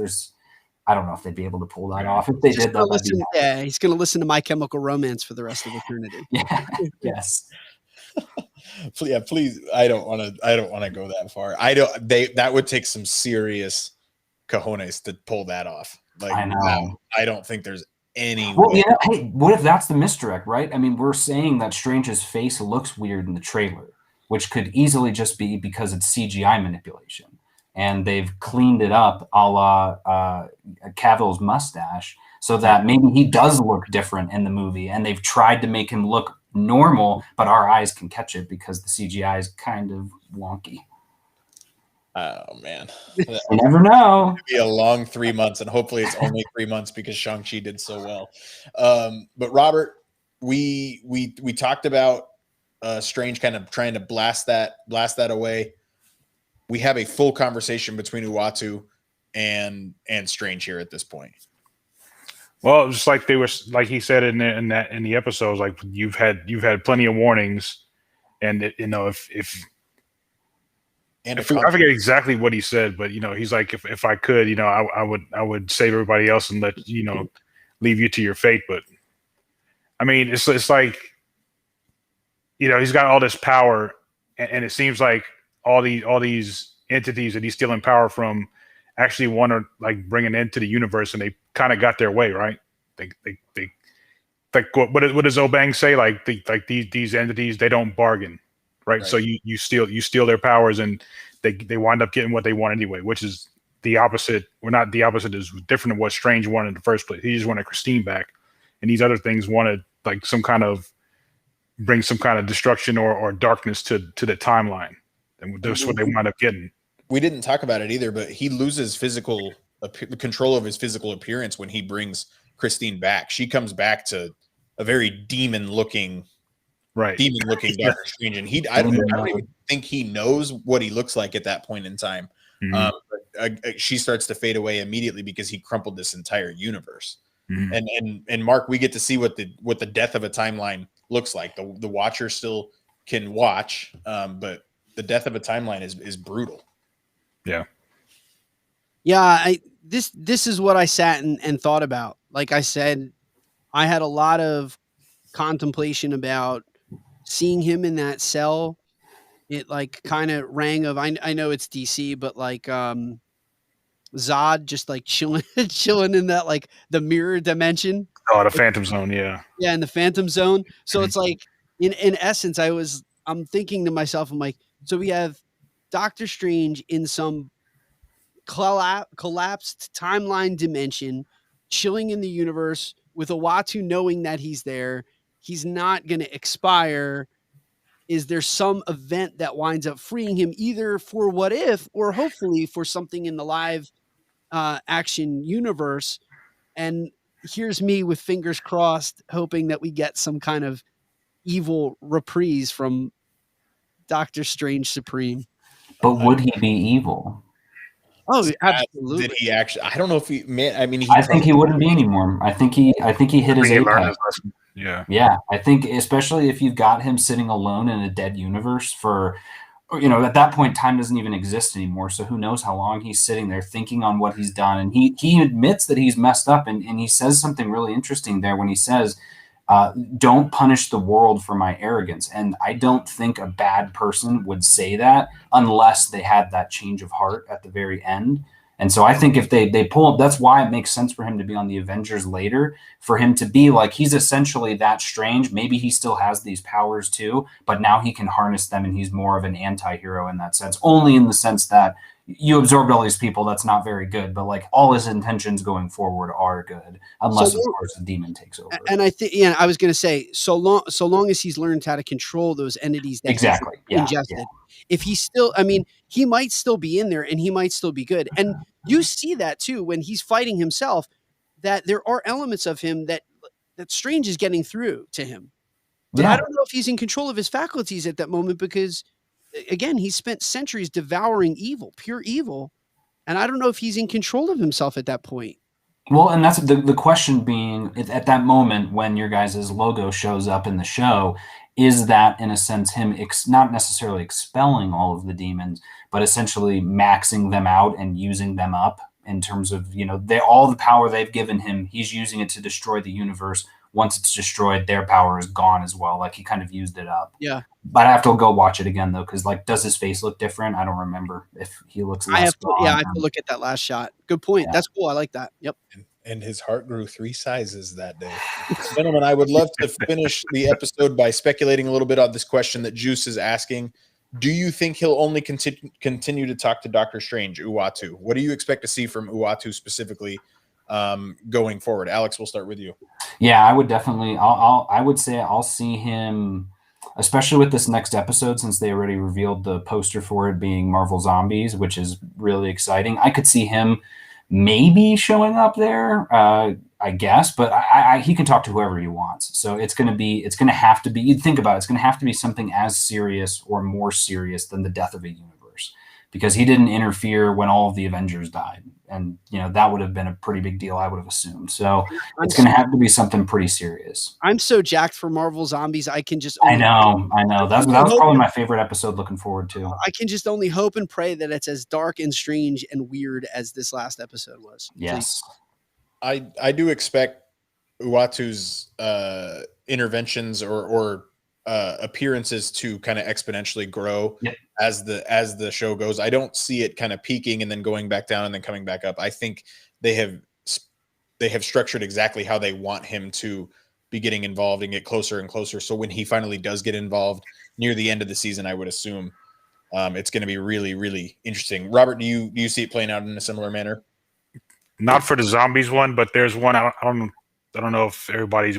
I don't know if they'd be able to pull that off. If they did, yeah, he's going to listen to My Chemical Romance for the rest of eternity. Yeah. Yes. Yeah, please. I don't want to go that far. That would take some serious cojones to pull that off. Like, I know. I don't think there's any. Well, yeah. Hey, what if that's the misdirect, right? I mean, we're saying that Strange's face looks weird in the trailer, which could easily just be because it's CGI manipulation, and they've cleaned it up a la Cavill's mustache, so that maybe he does look different in the movie, and they've tried to make him look normal, but our eyes can catch it because the CGI is kind of wonky. Oh man, you never know. It'll be a long 3 months, and hopefully it's only 3 months because Shang-Chi did so well. But Robert, we talked about Strange kind of trying to blast that away. we have a full conversation between Uatu and Strange here at this point. Well, just like he said in the episodes, like you've had plenty of warnings, and if I forget exactly what he said, but he's like, if I could, I would save everybody else and let leave you to your fate. But I mean, it's like he's got all this power, and it seems like all these entities that he's stealing power from actually want to like bring an end to the universe, and they kind of got their way, right? They like what does Obang say? Like these entities, they don't bargain, right? So you steal their powers, and they wind up getting what they want anyway, which is the opposite. Well, not the opposite, is different than what Strange wanted in the first place. He just wanted Christine back, and these other things wanted like bring some kind of destruction or darkness to the timeline, and that's what they wind up getting. We didn't talk about it either, but he loses control of his physical appearance when he brings Christine back. She comes back to a very demon-looking Doctor Strange, and I don't even think he knows what he looks like at that point in time. But she starts to fade away immediately because he crumpled this entire universe. And Mark, we get to see what the death of a timeline looks like. The Watcher still can watch, but the death of a timeline is brutal. Yeah. This is what I sat and thought about. Like I said, I had a lot of contemplation about seeing him in that cell. It like kind of rang of, I know it's DC, but like Zod just like chilling in that like the mirror dimension. Oh, the Phantom Zone, yeah, in the Phantom Zone. So it's like in essence, I'm thinking to myself, I'm like, so we have Doctor Strange in some collapsed timeline dimension, chilling in the universe with Uatu knowing that he's there. He's not going to expire. Is there some event that winds up freeing him either for What If or hopefully for something in the live action universe? And here's me with fingers crossed, hoping that we get some kind of evil reprise from Doctor Strange Supreme. But would he be evil? Oh, absolutely. Did he actually? I don't know if he. I mean, I think he wouldn't be anymore. I think he hit his apex. Yeah. I think especially if you've got him sitting alone in a dead universe for, at that point, time doesn't even exist anymore. So who knows how long he's sitting there thinking on what he's done. And he admits that he's messed up. And he says something really interesting there when he says, don't punish the world for my arrogance. And I don't think a bad person would say that unless they had that change of heart at the very end. And so I think if they pull up, that's why it makes sense for him to be on the Avengers later, for him to be like, he's essentially that Strange. Maybe he still has these powers too, but now he can harness them and he's more of an anti-hero in that sense, only in the sense that you absorbed all these people. That's not very good, but like all his intentions going forward are good, unless of course the demon takes over. And I think, I was going to say, so long as he's learned how to control those entities that exactly ingested. Yeah. If he's still, he might still be in there and he might still be good. And you see that too when he's fighting himself, that there are elements of him that Strange is getting through to him. But I don't know if he's in control of his faculties at that moment because, again, he's spent centuries devouring evil, pure evil. And I don't know if he's in control of himself at that point. Well, and that's the question being, at that moment when your guys' logo shows up in the show, is that in a sense him not necessarily expelling all of the demons, but essentially maxing them out and using them up in terms of, all the power they've given him, he's using it to destroy the universe. Once it's destroyed, their power is gone as well. Like he kind of used it up. Yeah. But I have to go watch it again though, because like, does his face look different? I don't remember if he looks. I have to look at that last shot. Good point. Yeah. That's cool. I like that. Yep. And his heart grew 3 sizes that day. Gentlemen, I would love to finish the episode by speculating a little bit on this question that Juice is asking. Do you think he'll only continue to talk to Doctor Strange, Uatu? What do you expect to see from Uatu specifically going forward? Alex, we'll start with you. Yeah, I would definitely. I would say I'll see him, especially with this next episode, since they already revealed the poster for it being Marvel Zombies, which is really exciting. I could see him maybe showing up there, I guess, but he can talk to whoever he wants. So it's going to have to be, you'd think about it, it's going to have to be something as serious or more serious than the death of a universe, because he didn't interfere when all of the Avengers died. And, that would have been a pretty big deal, I would have assumed. So it's going to have to be something pretty serious. I'm so jacked for Marvel Zombies. I can just I know. That was probably my favorite episode. Looking forward to. I can just only hope and pray that it's as dark and strange and weird as this last episode was. Yes. I do expect Uatu's interventions or appearances to kind of exponentially grow as the show goes. I don't see it kind of peaking and then going back down and then coming back up. I think they have structured exactly how they want him to be getting involved and get closer and closer. So when he finally does get involved near the end of the season, I would assume it's going to be really, really interesting. Robert, do you see it playing out in a similar manner? Not for the zombies one, but there's one. I don't know if everybody's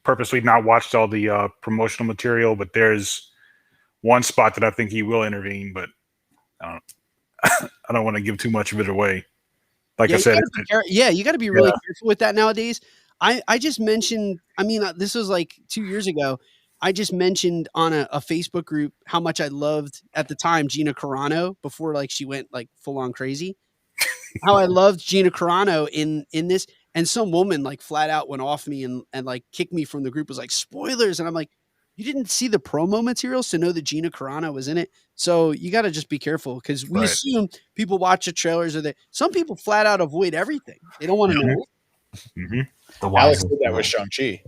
purposely not watched all the promotional material, but there's one spot that I think he will intervene, but I don't want to give too much of it away. Like I said, you got to be really careful with that nowadays. I just mentioned, this was like 2 years ago. I just mentioned on a Facebook group how much I loved at the time Gina Carano before like she went like full on crazy. How I loved Gina Carano in this, and some woman like flat out went off me and like kicked me from the group, was like, spoilers, and I'm like, you didn't see the promo materials to know that Gina Carano was in it, so you got to just be careful because we assume people watch the trailers, or some people flat out avoid everything. They don't want to know. Mm-hmm. Alex did that with Shang-Chi.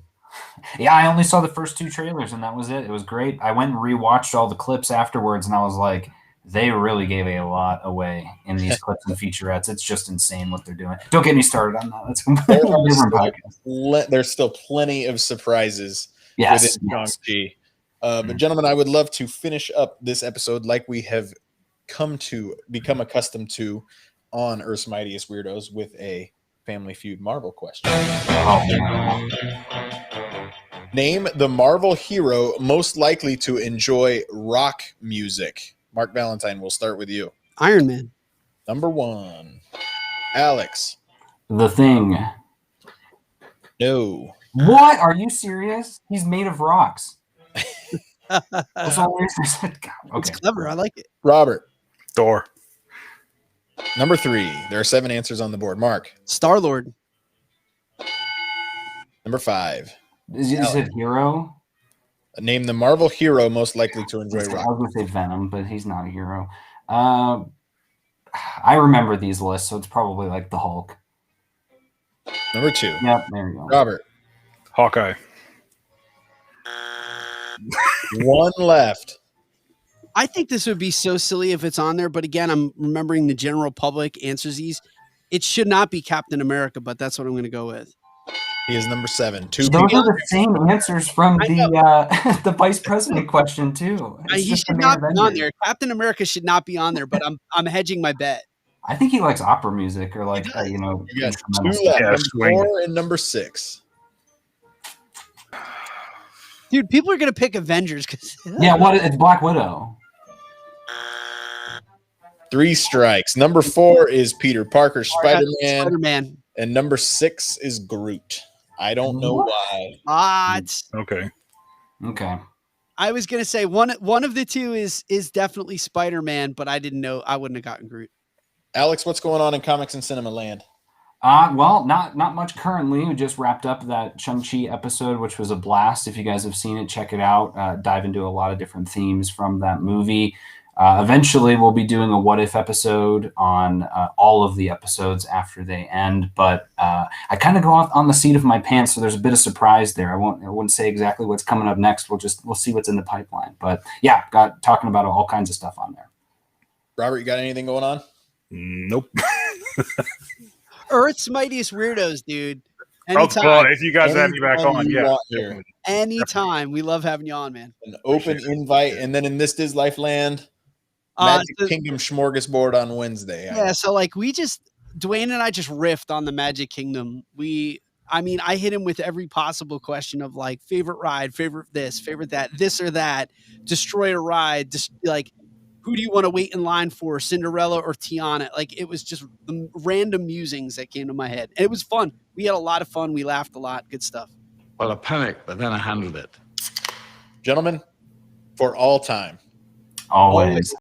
Yeah, I only saw the first 2 trailers and that was it. It was great. I went and rewatched all the clips afterwards and I was like, they really gave a lot away in these clips and featurettes. It's just insane what they're doing. Don't get me started on that. That's completely different podcast. There's still plenty of surprises within Shang-Chi. But gentlemen, I would love to finish up this episode like we have become accustomed to on Earth's Mightiest Weirdos with a Family Feud Marvel question. Name the Marvel hero most likely to enjoy rock music. Mark Valentine, we'll start with you. Iron Man. Number 1. Alex. The Thing. No. What? Are you serious? He's made of rocks. That's all okay. It's clever. I like it. Robert. Thor. Number 3. There are 7 answers on the board. Mark. Star-Lord. Number 5. You said hero? Name the Marvel hero most likely to enjoy rock. I was going to say Venom, but he's not a hero. I remember these lists, so it's probably like the Hulk. Number 2. Yep, there you go. Robert. Hawkeye. 1 left. I think this would be so silly if it's on there, but again, I'm remembering the general public answers these. It should not be Captain America, but that's what I'm going to go with. He is number 7. 2 Those are the same answers from the the vice president question too. He should not be on there. Captain America should not be on there, but I'm hedging my bet. I think he likes opera music or like You got 2 left. Yeah, Number 4 and number 6. Dude, people are going to pick Avengers because it's Black Widow. 3 strikes. Number 4 is Peter Parker, Spider-Man. And number 6 is Groot. I don't know why. What? Okay. I was gonna say one of the 2 is definitely Spider-Man, but I didn't know. I wouldn't have gotten Groot. Alex, what's going on in comics and cinema land? Well, not much currently. We just wrapped up that Shang-Chi episode, which was a blast. If you guys have seen it, check it out. Dive into a lot of different themes from that movie. Eventually, we'll be doing a what if episode on all of the episodes after they end. But I kind of go off on the seat of my pants, so there's a bit of surprise there. I wouldn't say exactly what's coming up next. We'll see what's in the pipeline. But yeah, got talking about all kinds of stuff on there. Robert, you got anything going on? Nope. Earth's Mightiest Weirdos, dude. Anytime. Oh, well, if you guys have me back on, yeah. Anytime. We love having you on, man. An open invite. And then in This Is Life Land, Magic Kingdom Smorgasbord on Wednesday. Yeah, so like Dwayne and I just riffed on the Magic Kingdom. I hit him with every possible question of like favorite ride, favorite this, favorite that, this or that, destroy a ride, just like who do you want to wait in line for, Cinderella or Tiana? Like it was just random musings that came to my head. And it was fun. We had a lot of fun. We laughed a lot. Good stuff. Well, I panicked, but then I handled it. Gentlemen, for all time. Always.